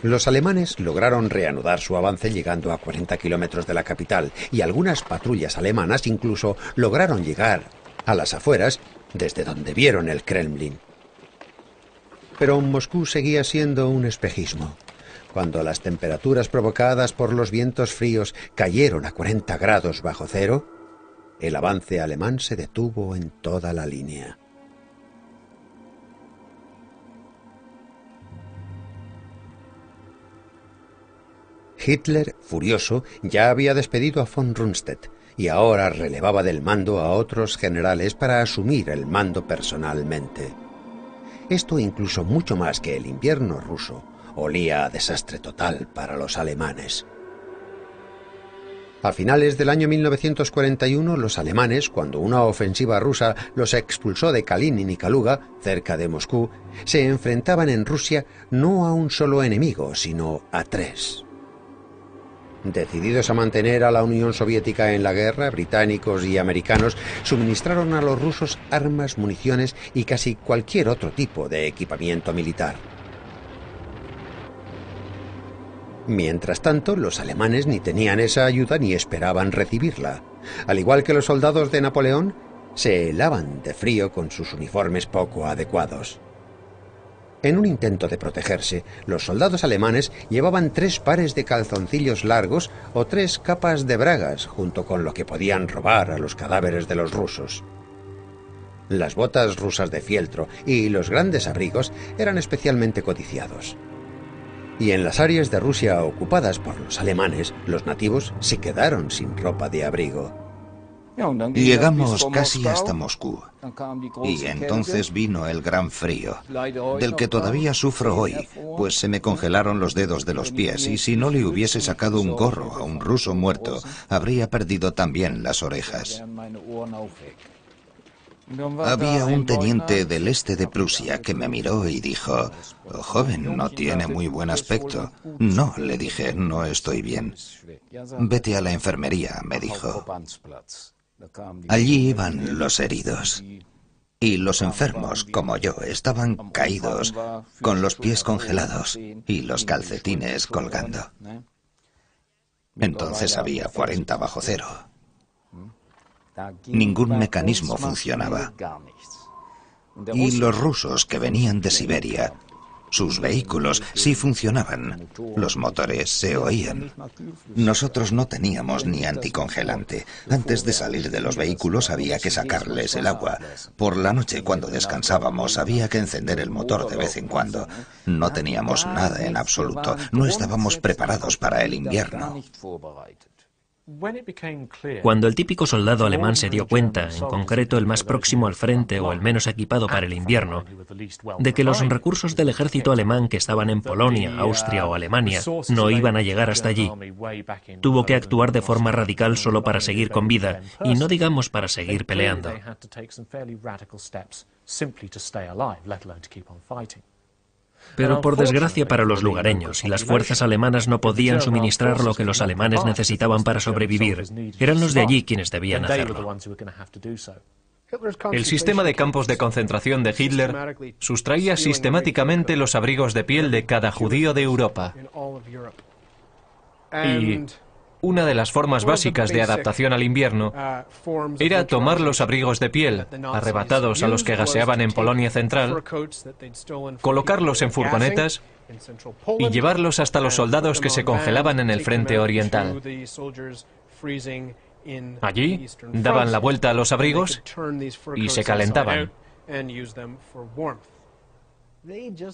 [SPEAKER 1] Los alemanes lograron reanudar su avance llegando a 40 kilómetros de la capital y algunas patrullas alemanas incluso lograron llegar a las afueras desde donde vieron el Kremlin. Pero Moscú seguía siendo un espejismo. Cuando las temperaturas provocadas por los vientos fríos cayeron a 40 grados bajo cero, el avance alemán se detuvo en toda la línea. Hitler, furioso, ya había despedido a von Rundstedt y ahora relevaba del mando a otros generales para asumir el mando personalmente. Esto, incluso mucho más que el invierno ruso, olía a desastre total para los alemanes. A finales del año 1941, los alemanes, cuando una ofensiva rusa los expulsó de Kalinin y Kaluga, cerca de Moscú, se enfrentaban en Rusia no a un solo enemigo, sino a 3. Decididos a mantener a la Unión Soviética en la guerra, británicos y americanos suministraron a los rusos armas, municiones y casi cualquier otro tipo de equipamiento militar. Mientras tanto, los alemanes ni tenían esa ayuda ni esperaban recibirla. Al igual que los soldados de Napoleón, se helaban de frío con sus uniformes poco adecuados. En un intento de protegerse, los soldados alemanes llevaban 3 pares de calzoncillos largos o 3 capas de bragas, junto con lo que podían robar a los cadáveres de los rusos. Las botas rusas de fieltro y los grandes abrigos eran especialmente codiciados. Y en las áreas de Rusia ocupadas por los alemanes, los nativos se quedaron sin ropa de abrigo.
[SPEAKER 7] Llegamos casi hasta Moscú, y entonces vino el gran frío, del que todavía sufro hoy, pues se me congelaron los dedos de los pies, y si no le hubiese sacado un gorro a un ruso muerto, habría perdido también las orejas. Había un teniente del este de Prusia que me miró y dijo: «Joven, no tiene muy buen aspecto». «No», le dije, «no estoy bien». «Vete a la enfermería», me dijo. Allí iban los heridos. Y los enfermos, como yo, estaban caídos, con los pies congelados y los calcetines colgando. Entonces había 40 bajo cero. Ningún mecanismo funcionaba. Y los rusos que venían de Siberia, sus vehículos sí funcionaban. Los motores se oían. Nosotros no teníamos ni anticongelante. Antes de salir de los vehículos había que sacarles el agua. Por la noche, cuando descansábamos, había que encender el motor de vez en cuando. No teníamos nada en absoluto. No estábamos preparados para el invierno.
[SPEAKER 6] Cuando el típico soldado alemán se dio cuenta, en concreto el más próximo al frente o el menos equipado para el invierno, de que los recursos del ejército alemán que estaban en Polonia, Austria o Alemania no iban a llegar hasta allí, tuvo que actuar de forma radical solo para seguir con vida y no digamos para seguir peleando. Pero por desgracia para los lugareños, y las fuerzas alemanas no podían suministrar lo que los alemanes necesitaban para sobrevivir, eran los de allí quienes debían hacerlo.
[SPEAKER 2] El sistema de campos de concentración de Hitler sustraía sistemáticamente los abrigos de piel de cada judío de Europa. Y una de las formas básicas de adaptación al invierno era tomar los abrigos de piel, arrebatados a los que gaseaban en Polonia Central, colocarlos en furgonetas y llevarlos hasta los soldados que se congelaban en el frente oriental. Allí daban la vuelta a los abrigos y se calentaban.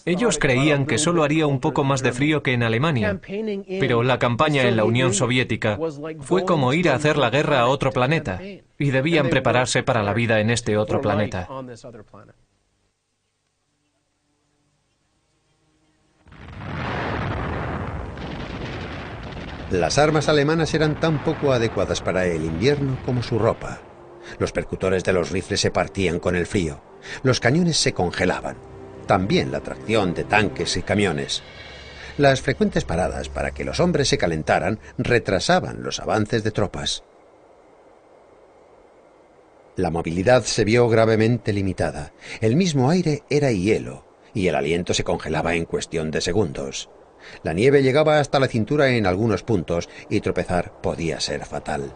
[SPEAKER 2] Ellos creían que solo haría un poco más de frío que en Alemania, pero la campaña en la Unión Soviética fue como ir a hacer la guerra a otro planeta, y debían prepararse para la vida en este otro planeta.
[SPEAKER 1] Las armas alemanas eran tan poco adecuadas para el invierno como su ropa. Los percutores de los rifles se partían con el frío. Los cañones se congelaban. También la tracción de tanques y camiones. Las frecuentes paradas para que los hombres se calentaran retrasaban los avances de tropas. La movilidad se vio gravemente limitada. El mismo aire era hielo y el aliento se congelaba en cuestión de segundos. La nieve llegaba hasta la cintura en algunos puntos y tropezar podía ser fatal.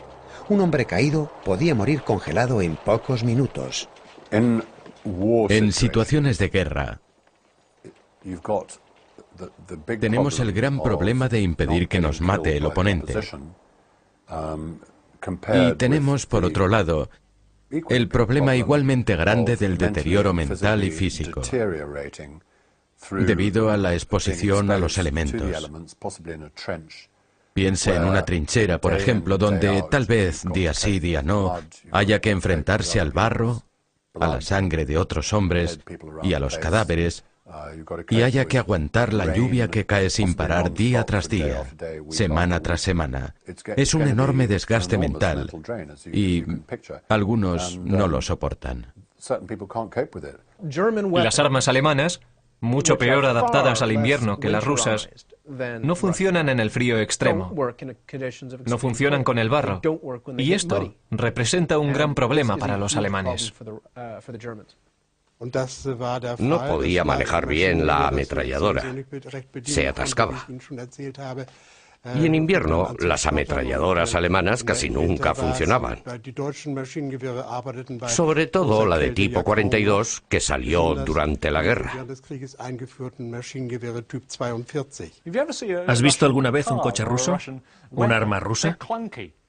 [SPEAKER 1] Un hombre caído podía morir congelado en pocos minutos.
[SPEAKER 4] En situaciones de guerra, tenemos el gran problema de impedir que nos mate el oponente. Y tenemos, por otro lado, el problema igualmente grande del deterioro mental y físico, debido a la exposición a los elementos. Piense en una trinchera, por ejemplo, donde tal vez día sí, día no, haya que enfrentarse al barro, a la sangre de otros hombres y a los cadáveres, y haya que aguantar la lluvia que cae sin parar día tras día, semana tras semana. Es un enorme desgaste mental y algunos no lo soportan.
[SPEAKER 2] Las armas alemanas, mucho peor adaptadas al invierno que las rusas, no funcionan en el frío extremo. No funcionan con el barro. Y esto representa un gran problema para los alemanes.
[SPEAKER 3] No podía manejar bien la ametralladora. Se atascaba. Y en invierno, las ametralladoras alemanas casi nunca funcionaban. Sobre todo la de tipo 42, que salió durante la guerra.
[SPEAKER 6] ¿Has visto alguna vez un coche ruso? ¿Un arma rusa?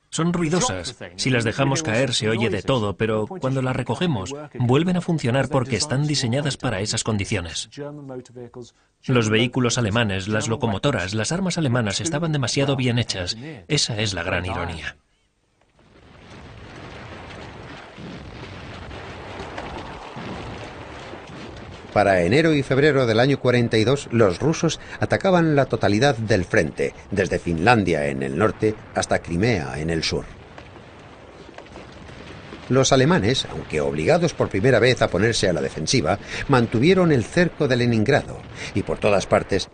[SPEAKER 6] Son ruidosas. Si las dejamos caer se oye de todo, pero cuando las recogemos vuelven a funcionar porque están diseñadas para esas condiciones. Los vehículos alemanes, las locomotoras, las armas alemanas estaban demasiado bien hechas. Esa es la gran ironía.
[SPEAKER 1] Para enero y febrero del año 42, los rusos atacaban la totalidad del frente, desde Finlandia en el norte hasta Crimea en el sur. Los alemanes, aunque obligados por primera vez a ponerse a la defensiva, mantuvieron el cerco de Leningrado, y por todas partes,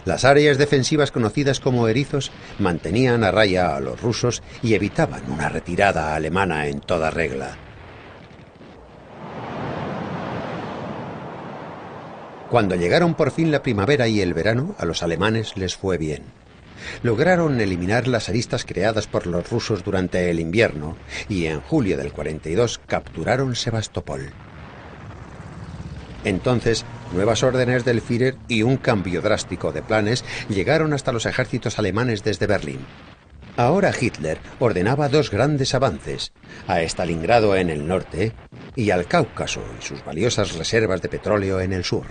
[SPEAKER 1] las áreas defensivas conocidas como erizos mantenían a raya a los rusos y evitaban una retirada alemana en toda regla. Cuando llegaron por fin la primavera y el verano, a los alemanes les fue bien. Lograron eliminar las aristas creadas por los rusos durante el invierno y en julio del 42 capturaron Sebastopol. Entonces, nuevas órdenes del Führer y un cambio drástico de planes llegaron hasta los ejércitos alemanes desde Berlín. Ahora Hitler ordenaba dos grandes avances, a Stalingrado en el norte y al Cáucaso y sus valiosas reservas de petróleo en el sur.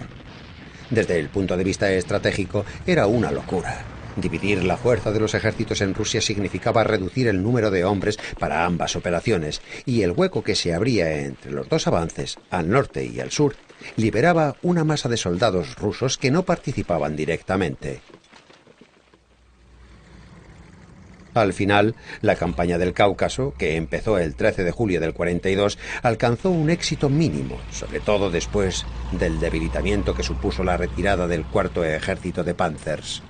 [SPEAKER 1] Desde el punto de vista estratégico, era una locura. Dividir la fuerza de los ejércitos en Rusia significaba reducir el número de hombres para ambas operaciones, y el hueco que se abría entre los dos avances, al norte y al sur, liberaba una masa de soldados rusos que no participaban directamente. Al final, la campaña del Cáucaso, que empezó el 13 de julio del 42, alcanzó un éxito mínimo, sobre todo después del debilitamiento que supuso la retirada del cuarto ejército de Panzers.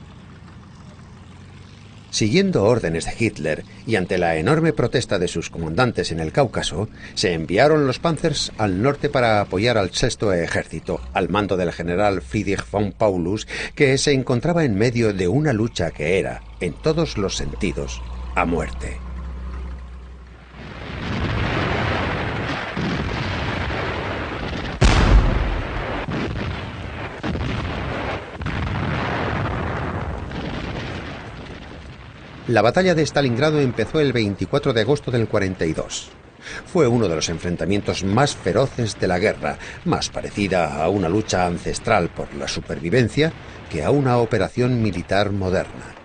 [SPEAKER 1] Siguiendo órdenes de Hitler y ante la enorme protesta de sus comandantes en el Cáucaso, se enviaron los Panzers al norte para apoyar al sexto ejército, al mando del general Friedrich von Paulus, que se encontraba en medio de una lucha que era, en todos los sentidos, a muerte. La batalla de Stalingrado empezó el 24 de agosto del 42. Fue uno de los enfrentamientos más feroces de la guerra, más parecida a una lucha ancestral por la supervivencia que a una operación militar moderna.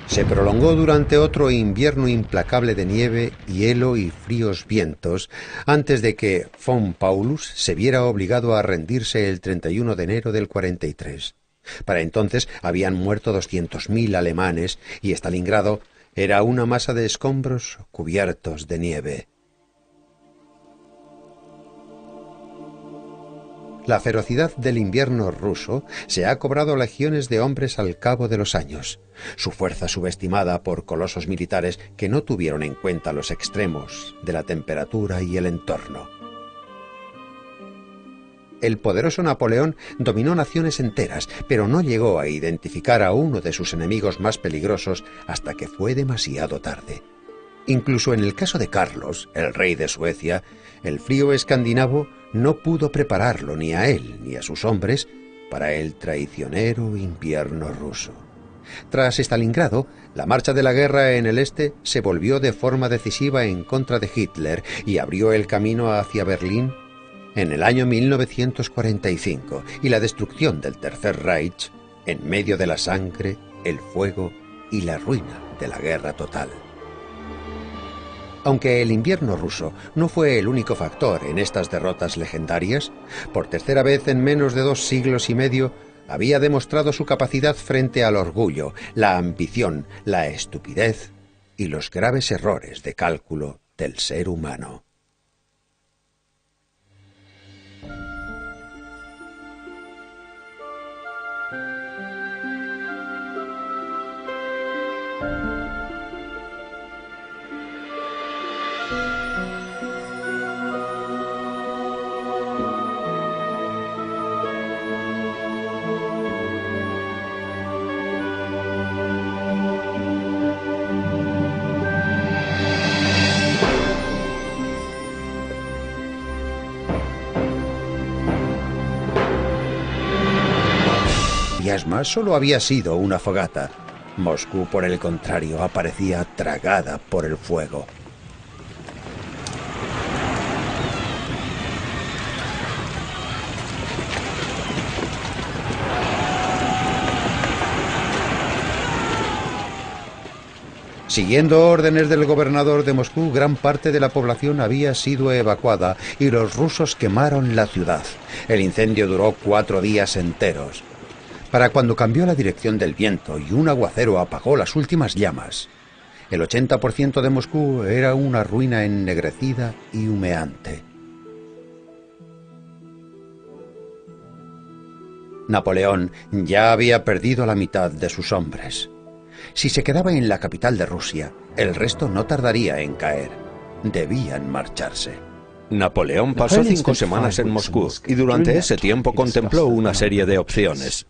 [SPEAKER 1] Se prolongó durante otro invierno implacable de nieve, hielo y fríos vientos, antes de que von Paulus se viera obligado a rendirse el 31 de enero del 43. Para entonces habían muerto 200.000 alemanes y Stalingrado era una masa de escombros cubiertos de nieve. La ferocidad del invierno ruso se ha cobrado legiones de hombres al cabo de los años, su fuerza subestimada por colosos militares que no tuvieron en cuenta los extremos de la temperatura y el entorno. El poderoso Napoleón dominó naciones enteras, pero no llegó a identificar a uno de sus enemigos más peligrosos hasta que fue demasiado tarde. Incluso en el caso de Carlos, el rey de Suecia, el frío escandinavo no pudo prepararlo ni a él ni a sus hombres para el traicionero invierno ruso. Tras Stalingrado, la marcha de la guerra en el este se volvió de forma decisiva en contra de Hitler y abrió el camino hacia Berlín en el año 1945 y la destrucción del Tercer Reich en medio de la sangre, el fuego y la ruina de la guerra total. Aunque el invierno ruso no fue el único factor en estas derrotas legendarias, por tercera vez en menos de 2 siglos y medio había demostrado su capacidad frente al orgullo, la ambición, la estupidez y los graves errores de cálculo del ser humano. misma solo había sido una fogata. Moscú, por el contrario, aparecía tragada por el fuego. Siguiendo órdenes del gobernador de Moscú, gran parte de la población había sido evacuada y los rusos quemaron la ciudad. El incendio duró 4 días enteros. Para cuando cambió la dirección del viento y un aguacero apagó las últimas llamas, el 80% de Moscú era una ruina ennegrecida y humeante. Napoleón ya había perdido la mitad de sus hombres. Si se quedaba en la capital de Rusia, el resto no tardaría en caer. Debían marcharse.
[SPEAKER 5] Napoleón pasó 5 semanas en Moscú y durante ese tiempo contempló una serie de opciones.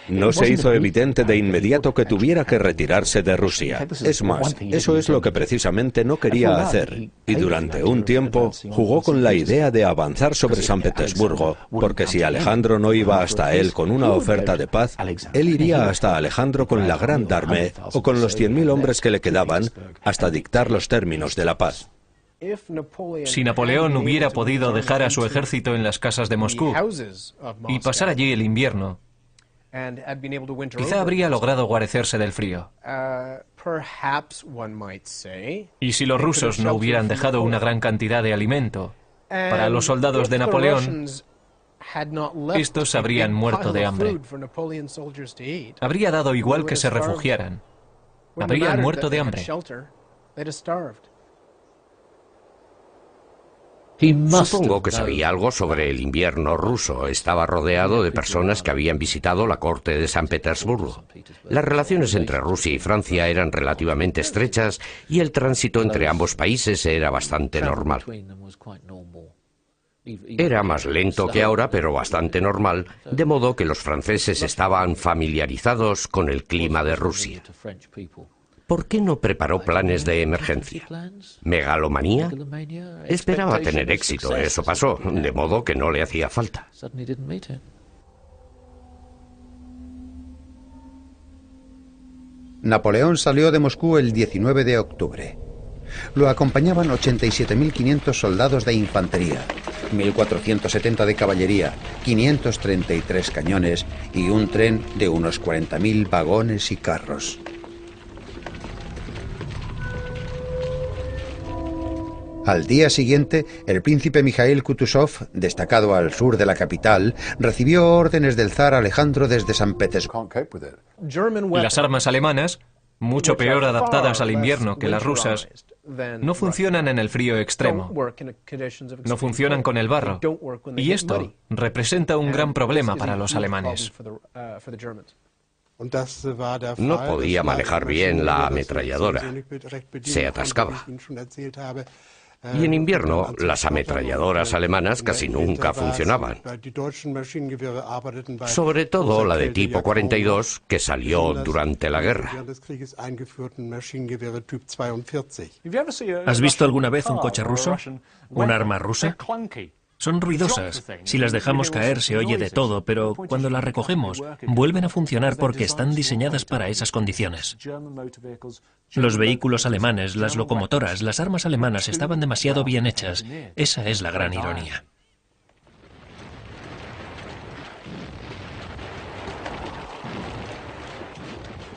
[SPEAKER 5] No se hizo evidente de inmediato que tuviera que retirarse de Rusia. Es más, eso es lo que precisamente no quería hacer. Y durante un tiempo jugó con la idea de avanzar sobre San Petersburgo, porque si Alejandro no iba hasta él con una oferta de paz, él iría hasta Alejandro con la Grande Armée o con los 100.000 hombres que le quedaban hasta dictar los términos de la paz.
[SPEAKER 2] Si Napoleón hubiera podido dejar a su ejército en las casas de Moscú y pasar allí el invierno, quizá habría logrado guarecerse del frío. Y si los rusos no hubieran dejado una gran cantidad de alimento para los soldados de Napoleón, estos habrían muerto de hambre. Habría dado igual que se refugiaran. Habrían muerto de hambre.
[SPEAKER 3] Supongo que sabía algo sobre el invierno ruso. Estaba rodeado de personas que habían visitado la corte de San Petersburgo. Las relaciones entre Rusia y Francia eran relativamente estrechas y el tránsito entre ambos países era bastante normal. Era más lento que ahora, pero bastante normal, de modo que los franceses estaban familiarizados con el clima de Rusia. ¿Por qué no preparó planes de emergencia? ¿Megalomanía? Esperaba tener éxito, eso pasó, de modo que no le hacía falta.
[SPEAKER 1] Napoleón salió de Moscú el 19 de octubre. Lo acompañaban 87.500 soldados de infantería, 1.470 de caballería, 533 cañones y un tren de unos 40.000 vagones y carros. Al día siguiente, el príncipe Mikhail Kutuzov, destacado al sur de la capital, recibió órdenes del zar Alejandro desde San Petersburgo.
[SPEAKER 2] Las armas alemanas, mucho peor adaptadas al invierno que las rusas, no funcionan en el frío extremo. No funcionan con el barro. Y esto representa un gran problema para los alemanes.
[SPEAKER 3] No podía manejar bien la ametralladora. Se atascaba. Y en invierno, las ametralladoras alemanas casi nunca funcionaban. Sobre todo la de tipo 42, que salió durante la guerra.
[SPEAKER 6] ¿Has visto alguna vez un coche ruso? ¿Un arma rusa? Son ruidosas. Si las dejamos caer se oye de todo, pero cuando las recogemos vuelven a funcionar porque están diseñadas para esas condiciones. Los vehículos alemanes, las locomotoras, las armas alemanas estaban demasiado bien hechas. Esa es la gran ironía.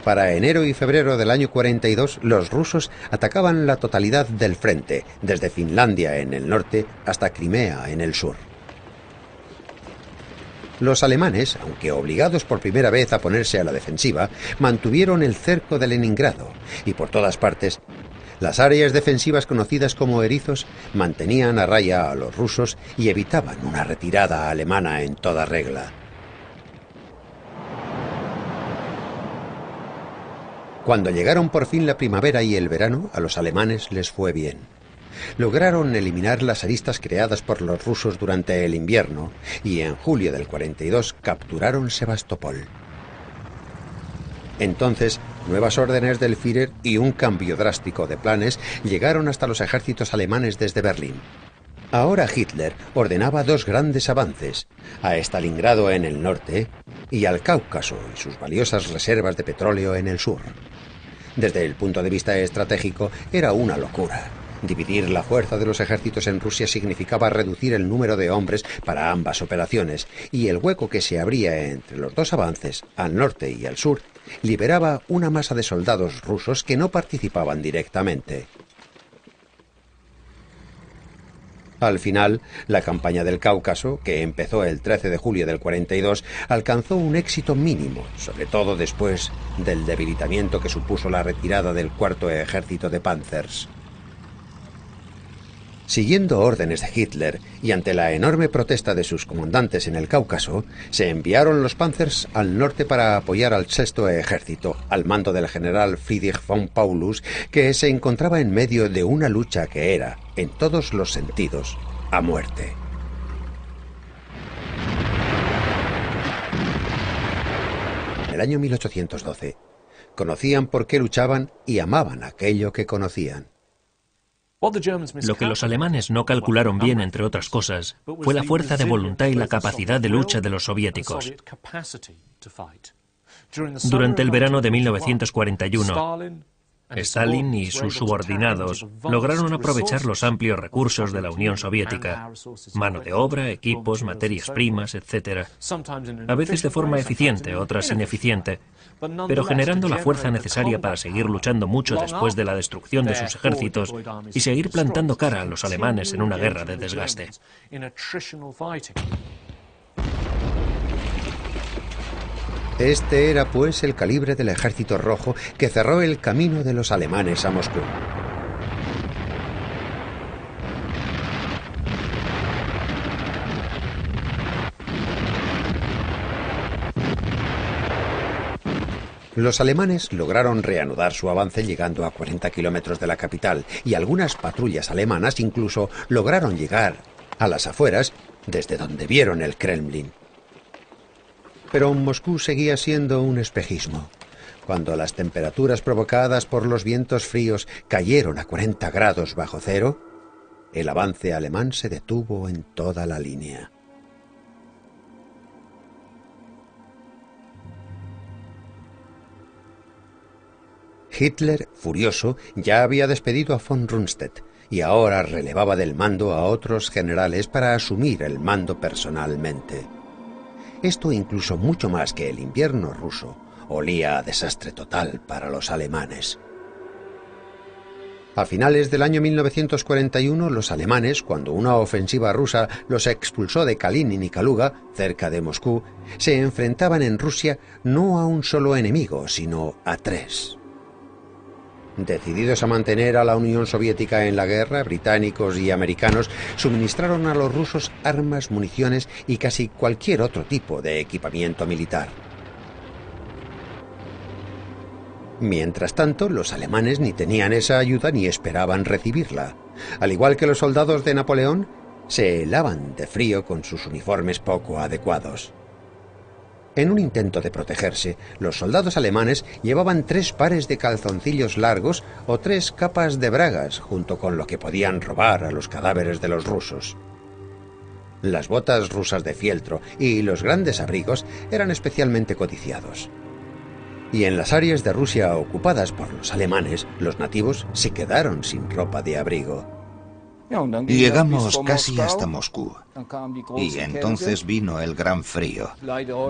[SPEAKER 1] Para enero y febrero del año 42, los rusos atacaban la totalidad del frente, desde Finlandia en el norte hasta Crimea en el sur. Los alemanes, aunque obligados por primera vez a ponerse a la defensiva, mantuvieron el cerco de Leningrado y por todas partes las áreas defensivas conocidas como erizos mantenían a raya a los rusos y evitaban una retirada alemana en toda regla. Cuando llegaron por fin la primavera y el verano, a los alemanes les fue bien. Lograron eliminar las aristas creadas por los rusos durante el invierno y en julio del 42 capturaron Sebastopol. Entonces, nuevas órdenes del Führer y un cambio drástico de planes llegaron hasta los ejércitos alemanes desde Berlín. Ahora Hitler ordenaba dos grandes avances, a Stalingrado en el norte y al Cáucaso y sus valiosas reservas de petróleo en el sur. Desde el punto de vista estratégico era una locura. Dividir la fuerza de los ejércitos en Rusia significaba reducir el número de hombres para ambas operaciones, y el hueco que se abría entre los dos avances, al norte y al sur, liberaba una masa de soldados rusos que no participaban directamente. Al final, la campaña del Cáucaso, que empezó el 13 de julio del 42, alcanzó un éxito mínimo, sobre todo después del debilitamiento que supuso la retirada del cuarto ejército de Panzers. Siguiendo órdenes de Hitler y ante la enorme protesta de sus comandantes en el Cáucaso, se enviaron los Panzers al norte para apoyar al sexto ejército, al mando del general Friedrich von Paulus, que se encontraba en medio de una lucha que era, en todos los sentidos, a muerte. En el año 1812, conocían por qué luchaban y amaban aquello que conocían.
[SPEAKER 6] Lo que los alemanes no calcularon bien, entre otras cosas, fue la fuerza de voluntad y la capacidad de lucha de los soviéticos. Durante el verano de 1941, Stalin y sus subordinados lograron aprovechar los amplios recursos de la Unión Soviética, mano de obra, equipos, materias primas, etc. A veces de forma eficiente, otras ineficiente, pero generando la fuerza necesaria para seguir luchando mucho después de la destrucción de sus ejércitos y seguir plantando cara a los alemanes en una guerra de desgaste.
[SPEAKER 1] Este era, pues, el calibre del Ejército Rojo que cerró el camino de los alemanes a Moscú. Los alemanes lograron reanudar su avance llegando a 40 kilómetros de la capital, y algunas patrullas alemanas incluso lograron llegar a las afueras, desde donde vieron el Kremlin. Pero Moscú seguía siendo un espejismo. Cuando las temperaturas provocadas por los vientos fríos cayeron a 40 grados bajo cero, el avance alemán se detuvo en toda la línea. Hitler, furioso, ya había despedido a von Rundstedt y ahora relevaba del mando a otros generales para asumir el mando personalmente. Esto, incluso mucho más que el invierno ruso, olía a desastre total para los alemanes. A finales del año 1941, los alemanes, cuando una ofensiva rusa los expulsó de Kalinin y Kaluga, cerca de Moscú, se enfrentaban en Rusia no a un solo enemigo, sino a tres. Decididos a mantener a la Unión Soviética en la guerra, británicos y americanos suministraron a los rusos armas, municiones y casi cualquier otro tipo de equipamiento militar. Mientras tanto, los alemanes ni tenían esa ayuda ni esperaban recibirla. Al igual que los soldados de Napoleón, se helaban de frío con sus uniformes poco adecuados. En un intento de protegerse, los soldados alemanes llevaban 3 pares de calzoncillos largos o 3 capas de bragas, junto con lo que podían robar a los cadáveres de los rusos. Las botas rusas de fieltro y los grandes abrigos eran especialmente codiciados. Y en las áreas de Rusia ocupadas por los alemanes, los nativos se quedaron sin ropa de abrigo.
[SPEAKER 7] Llegamos casi hasta Moscú, y entonces vino el gran frío,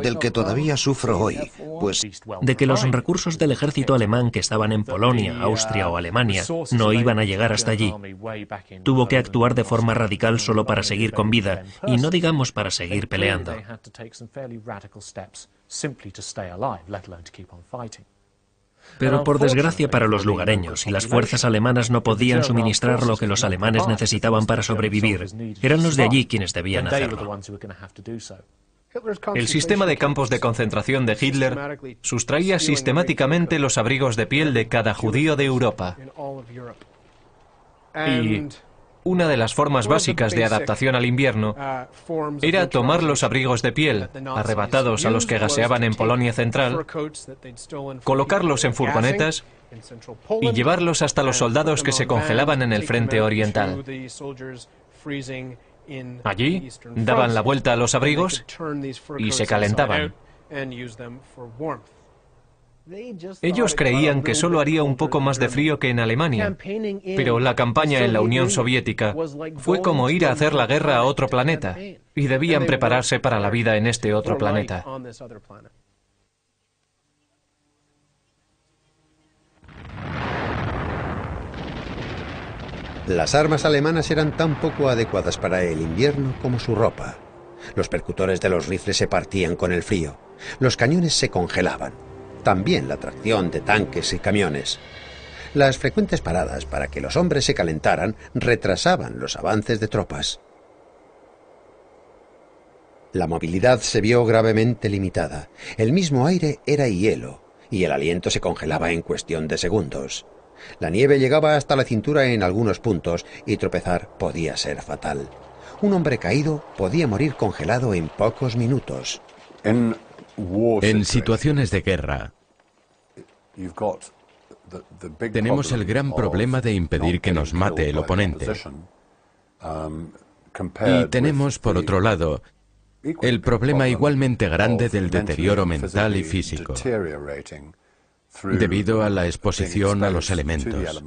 [SPEAKER 7] del que todavía sufro hoy, pues
[SPEAKER 6] de que los recursos del ejército alemán que estaban en Polonia, Austria o Alemania no iban a llegar hasta allí. Tuvo que actuar de forma radical solo para seguir con vida, y no digamos para seguir peleando. Pero por desgracia para los lugareños, y las fuerzas alemanas no podían suministrar lo que los alemanes necesitaban para sobrevivir, eran los de allí quienes debían hacerlo.
[SPEAKER 2] El sistema de campos de concentración de Hitler sustraía sistemáticamente los abrigos de piel de cada judío de Europa. Y una de las formas básicas de adaptación al invierno era tomar los abrigos de piel, arrebatados a los que gaseaban en Polonia Central, colocarlos en furgonetas y llevarlos hasta los soldados que se congelaban en el frente oriental. Allí daban la vuelta a los abrigos y se calentaban. Ellos creían que solo haría un poco más de frío que en Alemania, pero la campaña en la Unión Soviética fue como ir a hacer la guerra a otro planeta, y debían prepararse para la vida en este otro planeta.
[SPEAKER 1] Las armas alemanas eran tan poco adecuadas para el invierno como su ropa. Los percutores de los rifles se partían con el frío. Los cañones se congelaban. También la tracción de tanques y camiones. Las frecuentes paradas para que los hombres se calentaran retrasaban los avances de tropas. La movilidad se vio gravemente limitada. El mismo aire era hielo y el aliento se congelaba en cuestión de segundos. La nieve llegaba hasta la cintura en algunos puntos y tropezar podía ser fatal. Un hombre caído podía morir congelado en pocos minutos.
[SPEAKER 4] En situaciones de guerra, tenemos el gran problema de impedir que nos mate el oponente. Y tenemos, por otro lado, el problema igualmente grande del deterioro mental y físico, debido a la exposición a los elementos.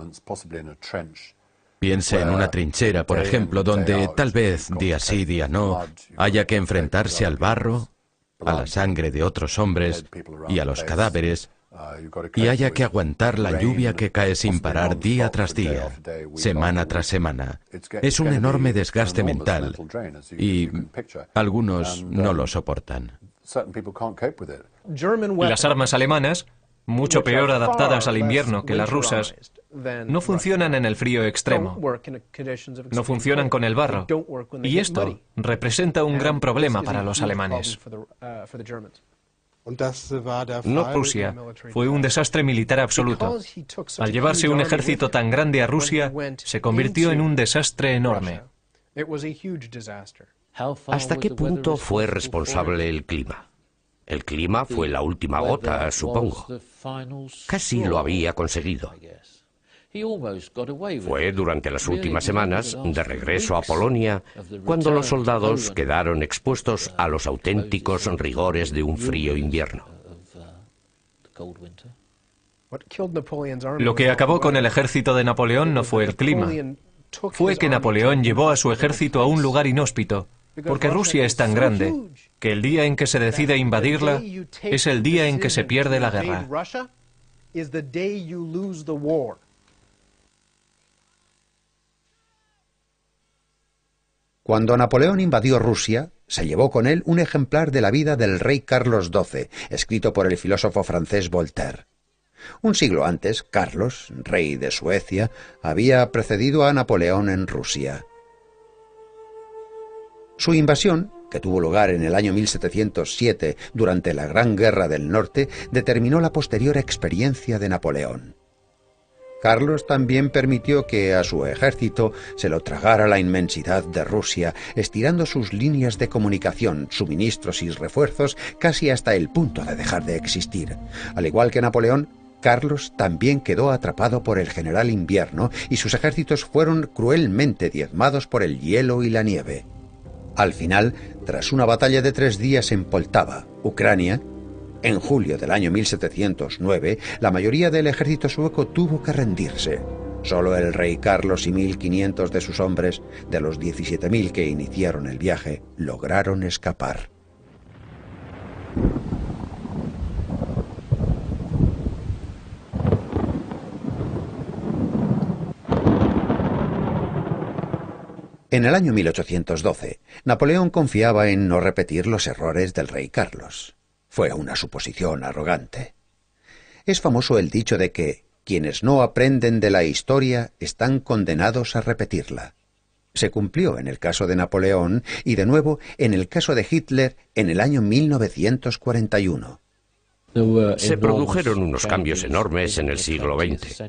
[SPEAKER 4] Piense en una trinchera, por ejemplo, donde tal vez día sí, día no, haya que enfrentarse al barro, a la sangre de otros hombres y a los cadáveres, y haya que aguantar la lluvia que cae sin parar día tras día, semana tras semana. Es un enorme desgaste mental y algunos no lo soportan.
[SPEAKER 2] Las armas alemanas, mucho peor adaptadas al invierno que las rusas, no funcionan en el frío extremo. No funcionan con el barro. Y esto representa un gran problema para los alemanes.
[SPEAKER 3] No,
[SPEAKER 2] Rusia fue un desastre militar absoluto. Al llevarse un ejército tan grande a Rusia, se convirtió en un desastre enorme.
[SPEAKER 3] ¿Hasta qué punto fue responsable el clima? El clima fue la última gota, supongo. Casi lo había conseguido. Fue durante las últimas semanas, de regreso a Polonia, cuando los soldados quedaron expuestos a los auténticos rigores de un frío invierno.
[SPEAKER 2] Lo que acabó con el ejército de Napoleón no fue el clima. Fue que Napoleón llevó a su ejército a un lugar inhóspito, porque Rusia es tan grande que el día en que se decide invadirla es el día en que se pierde la guerra.
[SPEAKER 1] Cuando Napoleón invadió Rusia, se llevó con él un ejemplar de la vida del rey Carlos XII, escrito por el filósofo francés Voltaire. Un siglo antes, Carlos, rey de Suecia, había precedido a Napoleón en Rusia. Su invasión, que tuvo lugar en el año 1707 durante la Gran Guerra del Norte, determinó la posterior experiencia de Napoleón. Carlos también permitió que a su ejército se lo tragara la inmensidad de Rusia, estirando sus líneas de comunicación, suministros y refuerzos casi hasta el punto de dejar de existir. Al igual que Napoleón, Carlos también quedó atrapado por el general invierno y sus ejércitos fueron cruelmente diezmados por el hielo y la nieve. Al final, tras una batalla de 3 días en Poltava, Ucrania, en julio del año 1709, la mayoría del ejército sueco tuvo que rendirse. Solo el rey Carlos y 1.500 de sus hombres, de los 17.000 que iniciaron el viaje, lograron escapar. En el año 1812, Napoleón confiaba en no repetir los errores del rey Carlos. Fue una suposición arrogante. Es famoso el dicho de que quienes no aprenden de la historia están condenados a repetirla. Se cumplió en el caso de Napoleón y de nuevo en el caso de Hitler en el año 1941.
[SPEAKER 3] Se produjeron unos cambios enormes en el siglo XX.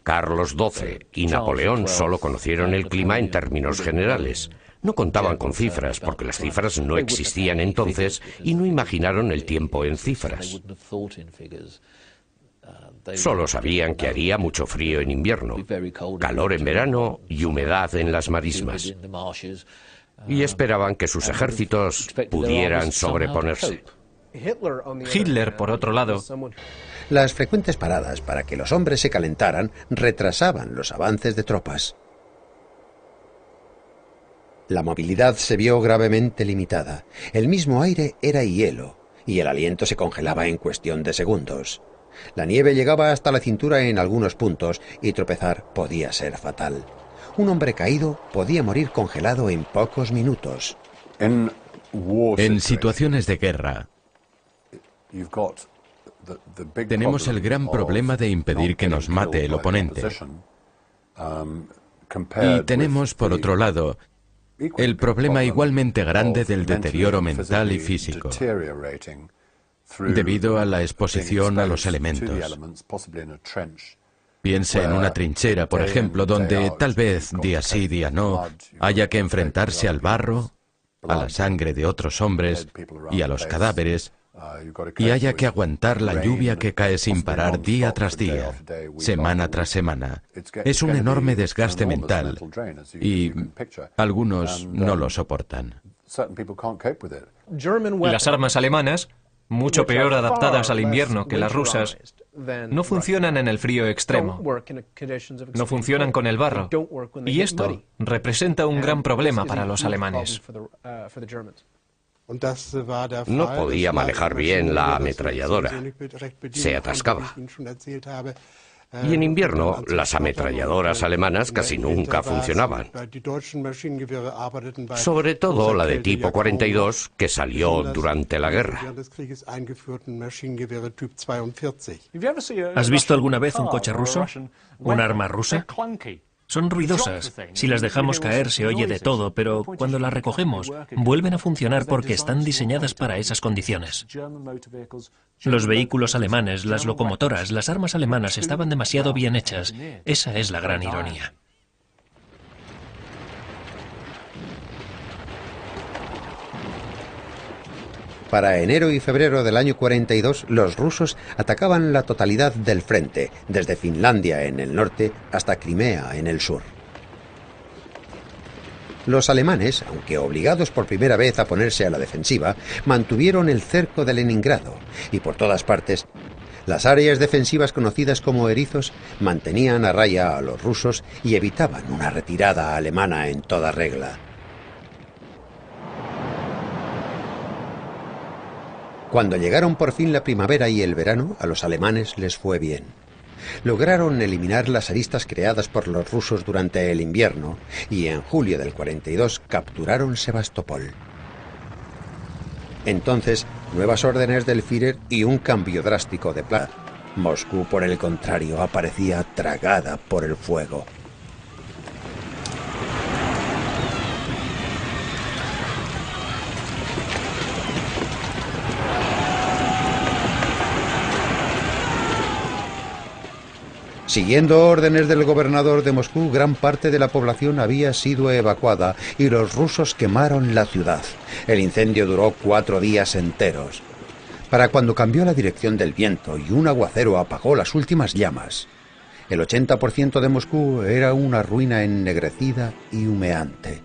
[SPEAKER 3] Carlos XII y Napoleón solo conocieron el clima en términos generales. No contaban con cifras, porque las cifras no existían entonces y no imaginaron el tiempo en cifras. Solo sabían que haría mucho frío en invierno, calor en verano y humedad en las marismas. Y esperaban que sus ejércitos pudieran sobreponerse.
[SPEAKER 2] Hitler, por otro lado,
[SPEAKER 1] Las frecuentes paradas para que los hombres se calentaran retrasaban los avances de tropas. La movilidad se vio gravemente limitada. El mismo aire era hielo y el aliento se congelaba en cuestión de segundos. La nieve llegaba hasta la cintura en algunos puntos y tropezar podía ser fatal. Un hombre caído podía morir congelado en pocos minutos.
[SPEAKER 4] En situaciones de guerra, tenemos el gran problema de impedir que nos mate el oponente. Y tenemos, por otro lado, el problema igualmente grande del deterioro mental y físico, debido a la exposición a los elementos. Piense en una trinchera, por ejemplo, donde tal vez día sí, día no, haya que enfrentarse al barro, a la sangre de otros hombres y a los cadáveres, y haya que aguantar la lluvia que cae sin parar día tras día, semana tras semana. Es un enorme desgaste mental y algunos no lo soportan.
[SPEAKER 2] las armas alemanas, mucho peor adaptadas al invierno que las rusas, no funcionan en el frío extremo. No funcionan con el barro. Y esto representa un gran problema para los alemanes.
[SPEAKER 3] No podía manejar bien la ametralladora. Se atascaba. Y en invierno, las ametralladoras alemanas casi nunca funcionaban. Sobre todo la de tipo 42, que salió durante la guerra.
[SPEAKER 6] ¿Has visto alguna vez un coche ruso? ¿Un arma rusa? Son ruidosas. Si las dejamos caer se oye de todo, pero cuando las recogemos vuelven a funcionar porque están diseñadas para esas condiciones. Los vehículos alemanes, las locomotoras, las armas alemanas estaban demasiado bien hechas. Esa es la gran ironía.
[SPEAKER 1] Para enero y febrero del año 42, los rusos atacaban la totalidad del frente, desde Finlandia en el norte hasta Crimea en el sur. Los alemanes, aunque obligados por primera vez a ponerse a la defensiva, mantuvieron el cerco de Leningrado y por todas partes las áreas defensivas conocidas como erizos mantenían a raya a los rusos y evitaban una retirada alemana en toda regla. Cuando llegaron por fin la primavera y el verano, a los alemanes les fue bien. Lograron eliminar las aristas creadas por los rusos durante el invierno y en julio del 42 capturaron Sebastopol. Entonces, nuevas órdenes del Führer y un cambio drástico de plan. Moscú, por el contrario, aparecía tragada por el fuego. Siguiendo órdenes del gobernador de Moscú, gran parte de la población había sido evacuada y los rusos quemaron la ciudad. El incendio duró 4 días enteros. Para cuando cambió la dirección del viento y un aguacero apagó las últimas llamas, el 80% de Moscú era una ruina ennegrecida y humeante.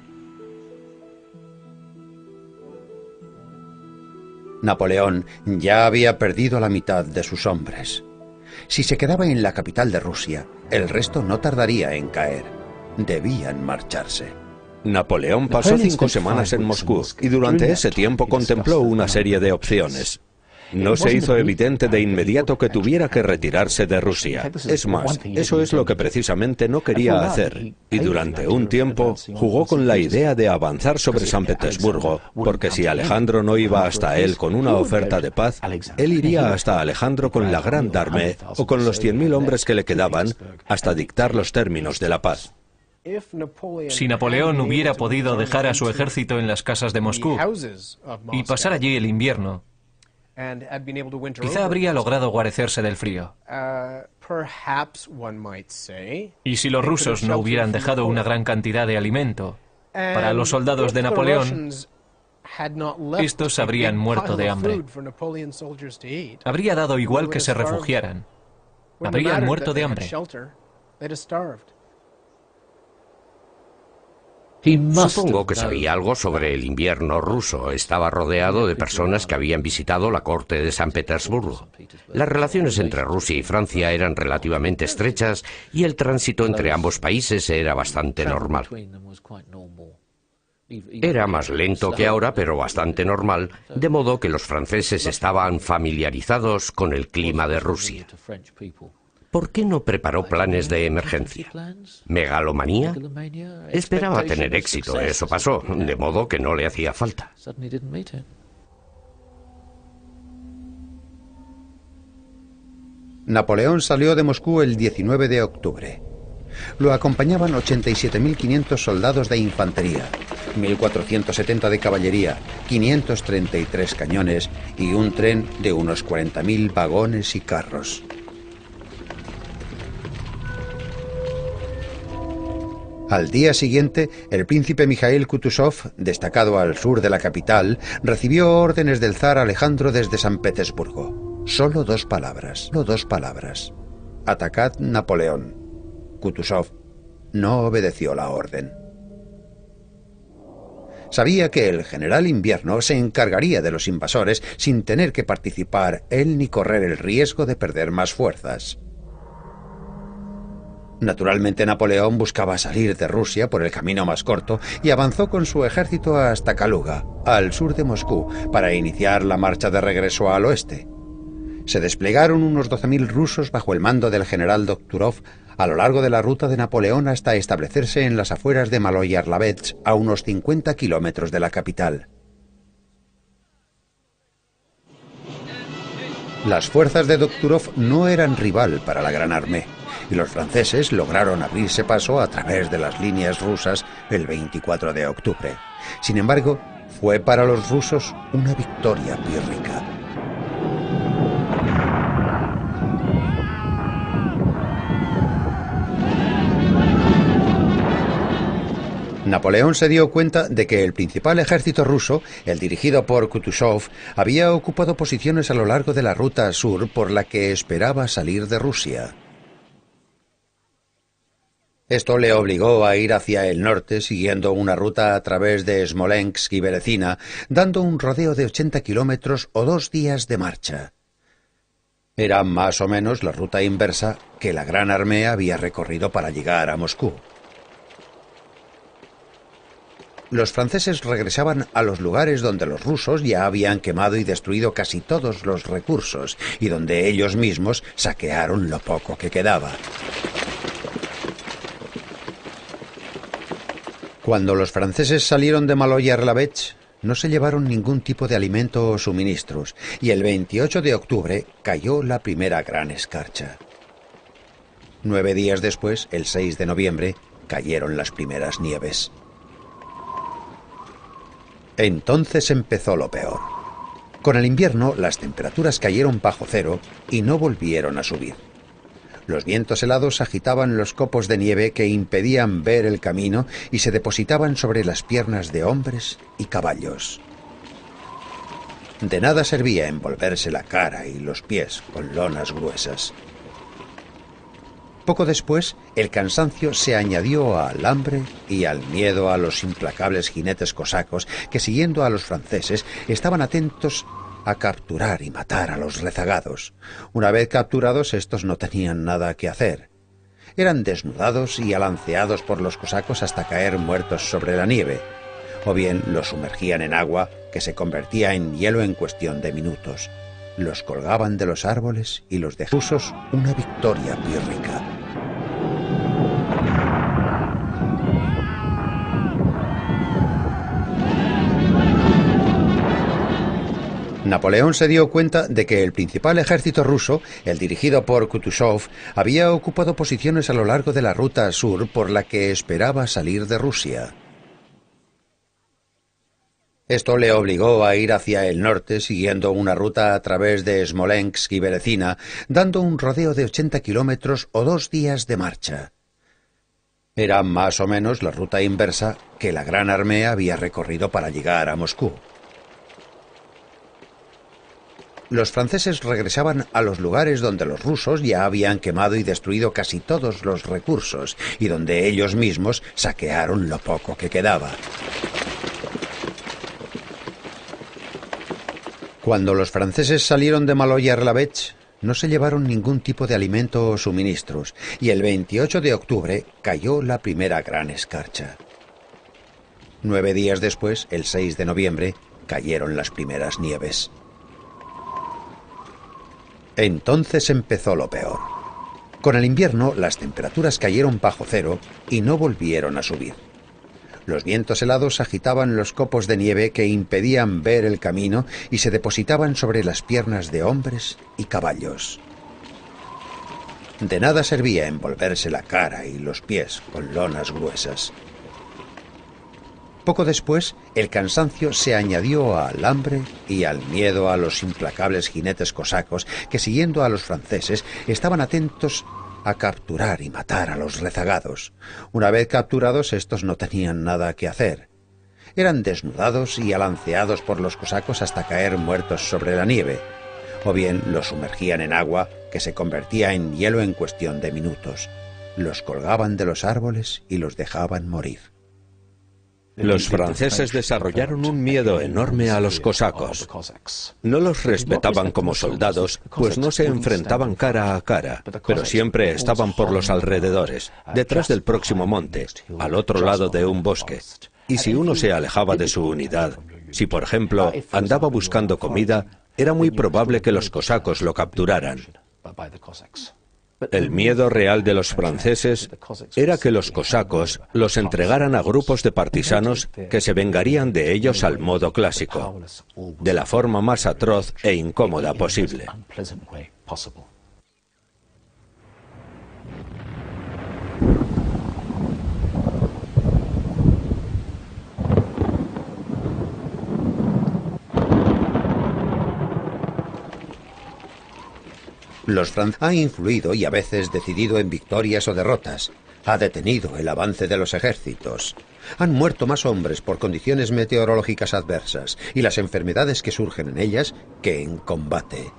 [SPEAKER 1] Napoleón ya había perdido la mitad de sus hombres. Si se quedaba en la capital de Rusia, el resto no tardaría en caer. Debían marcharse.
[SPEAKER 5] Napoleón pasó 5 semanas en Moscú y durante ese tiempo contempló una serie de opciones. No se hizo evidente de inmediato que tuviera que retirarse de Rusia. Es más, eso es lo que precisamente no quería hacer. Y durante un tiempo jugó con la idea de avanzar sobre San Petersburgo, porque si Alejandro no iba hasta él con una oferta de paz, él iría hasta Alejandro con la Grande Armée o con los 100.000 hombres que le quedaban hasta dictar los términos de la paz.
[SPEAKER 2] Si Napoleón hubiera podido dejar a su ejército en las casas de Moscú y pasar allí el invierno, quizá habría logrado guarecerse del frío. Y si los rusos no hubieran dejado una gran cantidad de alimento para los soldados de Napoleón, estos habrían muerto de hambre. Habría dado igual que se refugiaran. Habrían muerto de hambre.
[SPEAKER 3] Supongo que sabía algo sobre el invierno ruso. Estaba rodeado de personas que habían visitado la corte de San Petersburgo. Las relaciones entre Rusia y Francia eran relativamente estrechas y el tránsito entre ambos países era bastante normal. Era más lento que ahora, pero bastante normal, de modo que los franceses estaban familiarizados con el clima de Rusia. ¿Por qué no preparó planes de emergencia? ¿Megalomanía? Esperaba tener éxito, eso pasó, de modo que no le hacía falta.
[SPEAKER 1] Napoleón salió de Moscú el 19 de octubre. Lo acompañaban 87.500 soldados de infantería, 1.470 de caballería, 533 cañones y un tren de unos 40.000 vagones y carros. Al día siguiente, el príncipe Mikhail Kutuzov, destacado al sur de la capital, recibió órdenes del zar Alejandro desde San Petersburgo. Solo dos palabras. Atacad Napoleón. Kutuzov no obedeció la orden. Sabía que el general Invierno se encargaría de los invasores sin tener que participar él ni correr el riesgo de perder más fuerzas. Naturalmente, Napoleón buscaba salir de Rusia por el camino más corto y avanzó con su ejército hasta Kaluga, al sur de Moscú, para iniciar la marcha de regreso al oeste. Se desplegaron unos 12.000 rusos bajo el mando del general Dokturov a lo largo de la ruta de Napoleón hasta establecerse en las afueras de Maloyarlavets, a unos 50 kilómetros de la capital. Las fuerzas de Dokturov no eran rival para la Gran Armée, y los franceses lograron abrirse paso a través de las líneas rusas el 24 de octubre. Sin embargo, fue para los rusos una victoria pírrica. Napoleón se dio cuenta de que el principal ejército ruso, el dirigido por Kutuzov, había ocupado posiciones a lo largo de la ruta sur por la que esperaba salir de Rusia. Esto le obligó a ir hacia el norte, siguiendo una ruta a través de Smolensk y Berezina, dando un rodeo de 80 kilómetros o 2 días de marcha. Era más o menos la ruta inversa que la Gran Armée había recorrido para llegar a Moscú. Los franceses regresaban a los lugares donde los rusos ya habían quemado y destruido casi todos los recursos y donde ellos mismos saquearon lo poco que quedaba. Cuando los franceses salieron de Maloyarlavets, no se llevaron ningún tipo de alimento o suministros, y el 28 de octubre cayó la primera gran escarcha. 9 días después, el 6 de noviembre, cayeron las primeras nieves. Entonces empezó lo peor. Con el invierno, las temperaturas cayeron bajo cero y no volvieron a subir. Los vientos helados agitaban los copos de nieve que impedían ver el camino y se depositaban sobre las piernas de hombres y caballos. De nada servía envolverse la cara y los pies con lonas gruesas. Poco después, el cansancio se añadió al hambre y al miedo a los implacables jinetes cosacos que, siguiendo a los franceses, estaban atentos a capturar y matar a los rezagados. Una vez capturados, estos no tenían nada que hacer. Eran desnudados y alanceados por los cosacos hasta caer muertos sobre la nieve, o bien los sumergían en agua que se convertía en hielo en cuestión de minutos. Los colgaban de los árboles y los dejaban rusos una victoria pírrica. Napoleón se dio cuenta de que el principal ejército ruso, el dirigido por Kutuzov, había ocupado posiciones a lo largo de la ruta sur por la que esperaba salir de Rusia. Esto le obligó a ir hacia el norte, siguiendo una ruta a través de Smolensk y Berezina, dando un rodeo de 80 kilómetros o 2 días de marcha. Era más o menos la ruta inversa que la Gran Armée había recorrido para llegar a Moscú. Los franceses regresaban a los lugares donde los rusos ya habían quemado y destruido casi todos los recursos y donde ellos mismos saquearon lo poco que quedaba. Cuando los franceses salieron de Maloya-Erlavetx, no se llevaron ningún tipo de alimento o suministros, y el 28 de octubre cayó la primera gran escarcha. 9 días después, el 6 de noviembre, cayeron las primeras nieves. Entonces empezó lo peor. Con el invierno, las temperaturas cayeron bajo cero y no volvieron a subir. Los vientos helados agitaban los copos de nieve que impedían ver el camino y se depositaban sobre las piernas de hombres y caballos. De nada servía envolverse la cara y los pies con lonas gruesas. Poco después, el cansancio se añadió al hambre y al miedo a los implacables jinetes cosacos que, siguiendo a los franceses, estaban atentos a capturar y matar a los rezagados. Una vez capturados, estos no tenían nada que hacer. Eran desnudados y alanceados por los cosacos hasta caer muertos sobre la nieve, o bien los sumergían en agua que se convertía en hielo en cuestión de minutos. Los colgaban de los árboles y los dejaban morir.
[SPEAKER 5] Los franceses desarrollaron un miedo enorme a los cosacos. No los respetaban como soldados, pues no se enfrentaban cara a cara, pero siempre estaban por los alrededores, detrás del próximo monte, al otro lado de un bosque. Y si uno se alejaba de su unidad, si por ejemplo andaba buscando comida, era muy probable que los cosacos lo capturaran. El miedo real de los franceses era que los cosacos los entregaran a grupos de partisanos que se vengarían de ellos al modo clásico, de la forma más atroz e incómoda posible.
[SPEAKER 1] Los franceses han influido y a veces decidido en victorias o derrotas. Ha detenido el avance de los ejércitos. Han muerto más hombres por condiciones meteorológicas adversas y las enfermedades que surgen en ellas que en combate.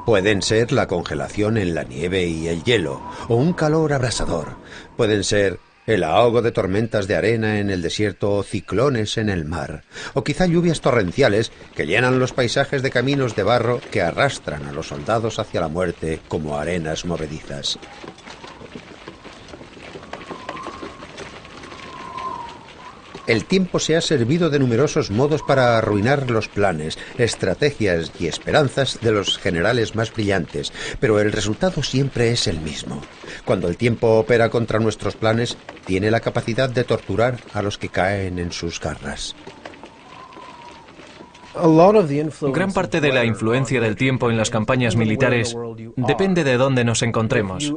[SPEAKER 1] Pueden ser la congelación en la nieve y el hielo, o un calor abrasador. Pueden ser el ahogo de tormentas de arena en el desierto o ciclones en el mar, o quizá lluvias torrenciales que llenan los paisajes de caminos de barro que arrastran a los soldados hacia la muerte como arenas movedizas. El tiempo se ha servido de numerosos modos para arruinar los planes, estrategias y esperanzas de los generales más brillantes, pero el resultado siempre es el mismo. Cuando el tiempo opera contra nuestros planes, tiene la capacidad de torturar a los que caen en sus garras.
[SPEAKER 2] Gran parte de la influencia del tiempo en las campañas militares depende de dónde nos encontremos.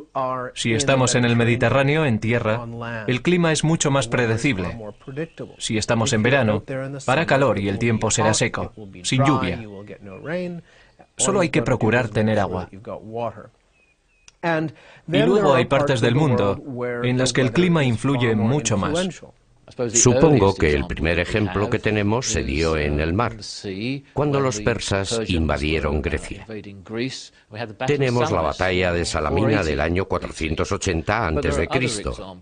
[SPEAKER 2] Si estamos en el Mediterráneo, en tierra, el clima es mucho más predecible. Si estamos en verano, hará calor y el tiempo será seco, sin lluvia. Solo hay que procurar tener agua. Y luego hay partes del mundo en las que el clima influye mucho más.
[SPEAKER 3] Supongo que el primer ejemplo que tenemos se dio en el mar, cuando los persas invadieron Grecia. Tenemos la batalla de Salamina del año 480 a.C.,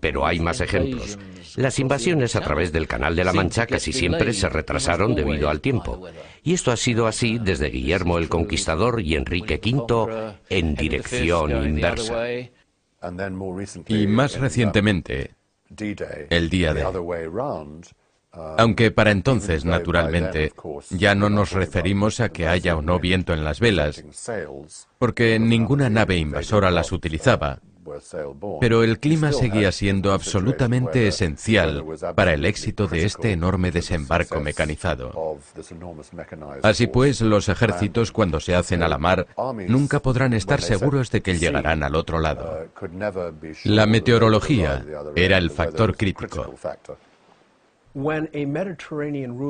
[SPEAKER 3] pero hay más ejemplos. Las invasiones a través del Canal de la Mancha casi siempre se retrasaron debido al tiempo. Y esto ha sido así desde Guillermo el Conquistador y Enrique V en dirección inversa.
[SPEAKER 4] Y más recientemente, el día D. Aunque para entonces, naturalmente, ya no nos referimos a que haya o no viento en las velas, porque ninguna nave invasora las utilizaba, pero el clima seguía siendo absolutamente esencial para el éxito de este enorme desembarco mecanizado. Así pues, los ejércitos, cuando se hacen a la mar, nunca podrán estar seguros de que llegarán al otro lado. La meteorología era el factor crítico.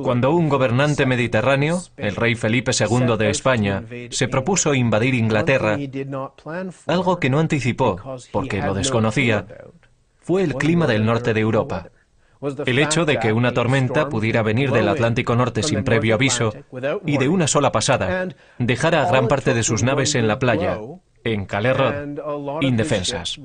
[SPEAKER 2] Cuando un gobernante mediterráneo, el rey Felipe II de España, se propuso invadir Inglaterra, algo que no anticipó, porque lo desconocía, fue el clima del norte de Europa. El hecho de que una tormenta pudiera venir del Atlántico Norte sin previo aviso y de una sola pasada dejara a gran parte de sus naves en la playa, en Calais Road, indefensas.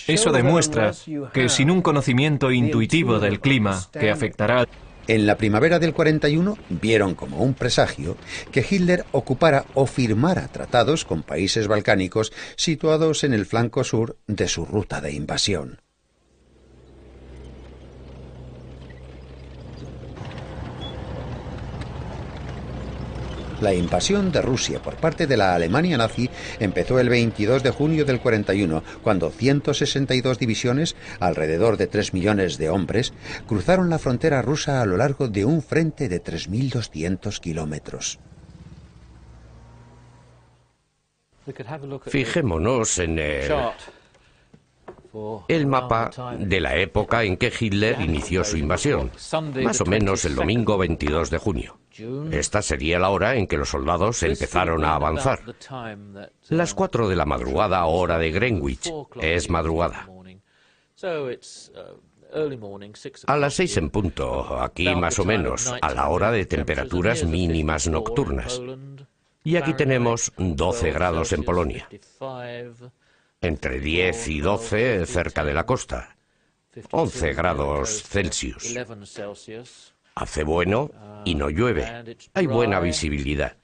[SPEAKER 2] Eso demuestra que sin un conocimiento intuitivo del clima que afectará.
[SPEAKER 1] En la primavera del 41 vieron como un presagio que Hitler ocupara o firmara tratados con países balcánicos situados en el flanco sur de su ruta de invasión. La invasión de Rusia por parte de la Alemania nazi empezó el 22 de junio del 41, cuando 162 divisiones, alrededor de 3 millones de hombres, cruzaron la frontera rusa a lo largo de un frente de 3.200 kilómetros.
[SPEAKER 3] Fijémonos en el mapa de la época en que Hitler inició su invasión, más o menos el domingo 22 de junio. Esta sería la hora en que los soldados empezaron a avanzar. Las 4 de la madrugada, hora de Greenwich, es madrugada. A las 6 en punto, aquí más o menos, a la hora de temperaturas mínimas nocturnas. Y aquí tenemos 12 grados en Polonia. Entre 10 y 12 cerca de la costa. 11 grados Celsius. Hace bueno y no llueve. Hay buena visibilidad.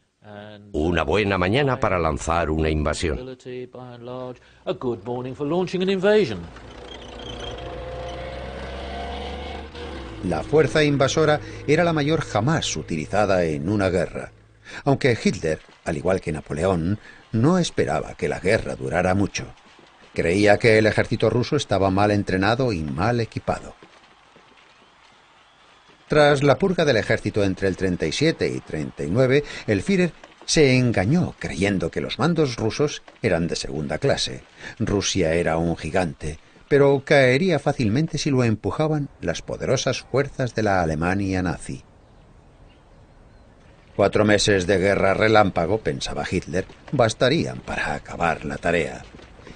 [SPEAKER 3] Una buena mañana para lanzar una invasión.
[SPEAKER 1] La fuerza invasora era la mayor jamás utilizada en una guerra. Aunque Hitler, al igual que Napoleón, no esperaba que la guerra durara mucho. Creía que el ejército ruso estaba mal entrenado y mal equipado. Tras la purga del ejército entre el 37 y 39, el Führer se engañó creyendo que los mandos rusos eran de segunda clase. Rusia era un gigante, pero caería fácilmente si lo empujaban las poderosas fuerzas de la Alemania nazi. 4 meses de guerra relámpago, pensaba Hitler, bastarían para acabar la tarea.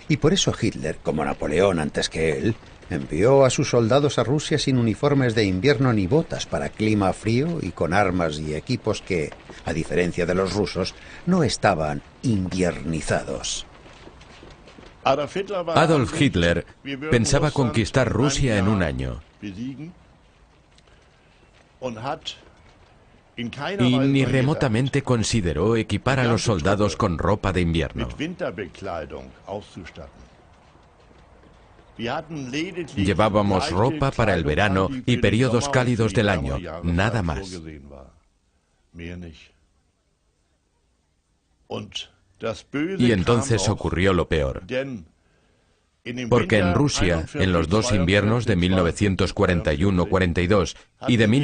[SPEAKER 1] Y por eso Hitler, como Napoleón antes que él, envió a sus soldados a Rusia sin uniformes de invierno ni botas para clima frío y con armas y equipos que, a diferencia de los rusos, no estaban inviernizados.
[SPEAKER 4] Adolf Hitler pensaba conquistar Rusia en un año. Y ni remotamente consideró equipar a los soldados con ropa de invierno. Llevábamos ropa para el verano y periodos cálidos del año, nada más. Y entonces ocurrió lo peor. Porque en Rusia, en los 2 inviernos de 1941-42 y de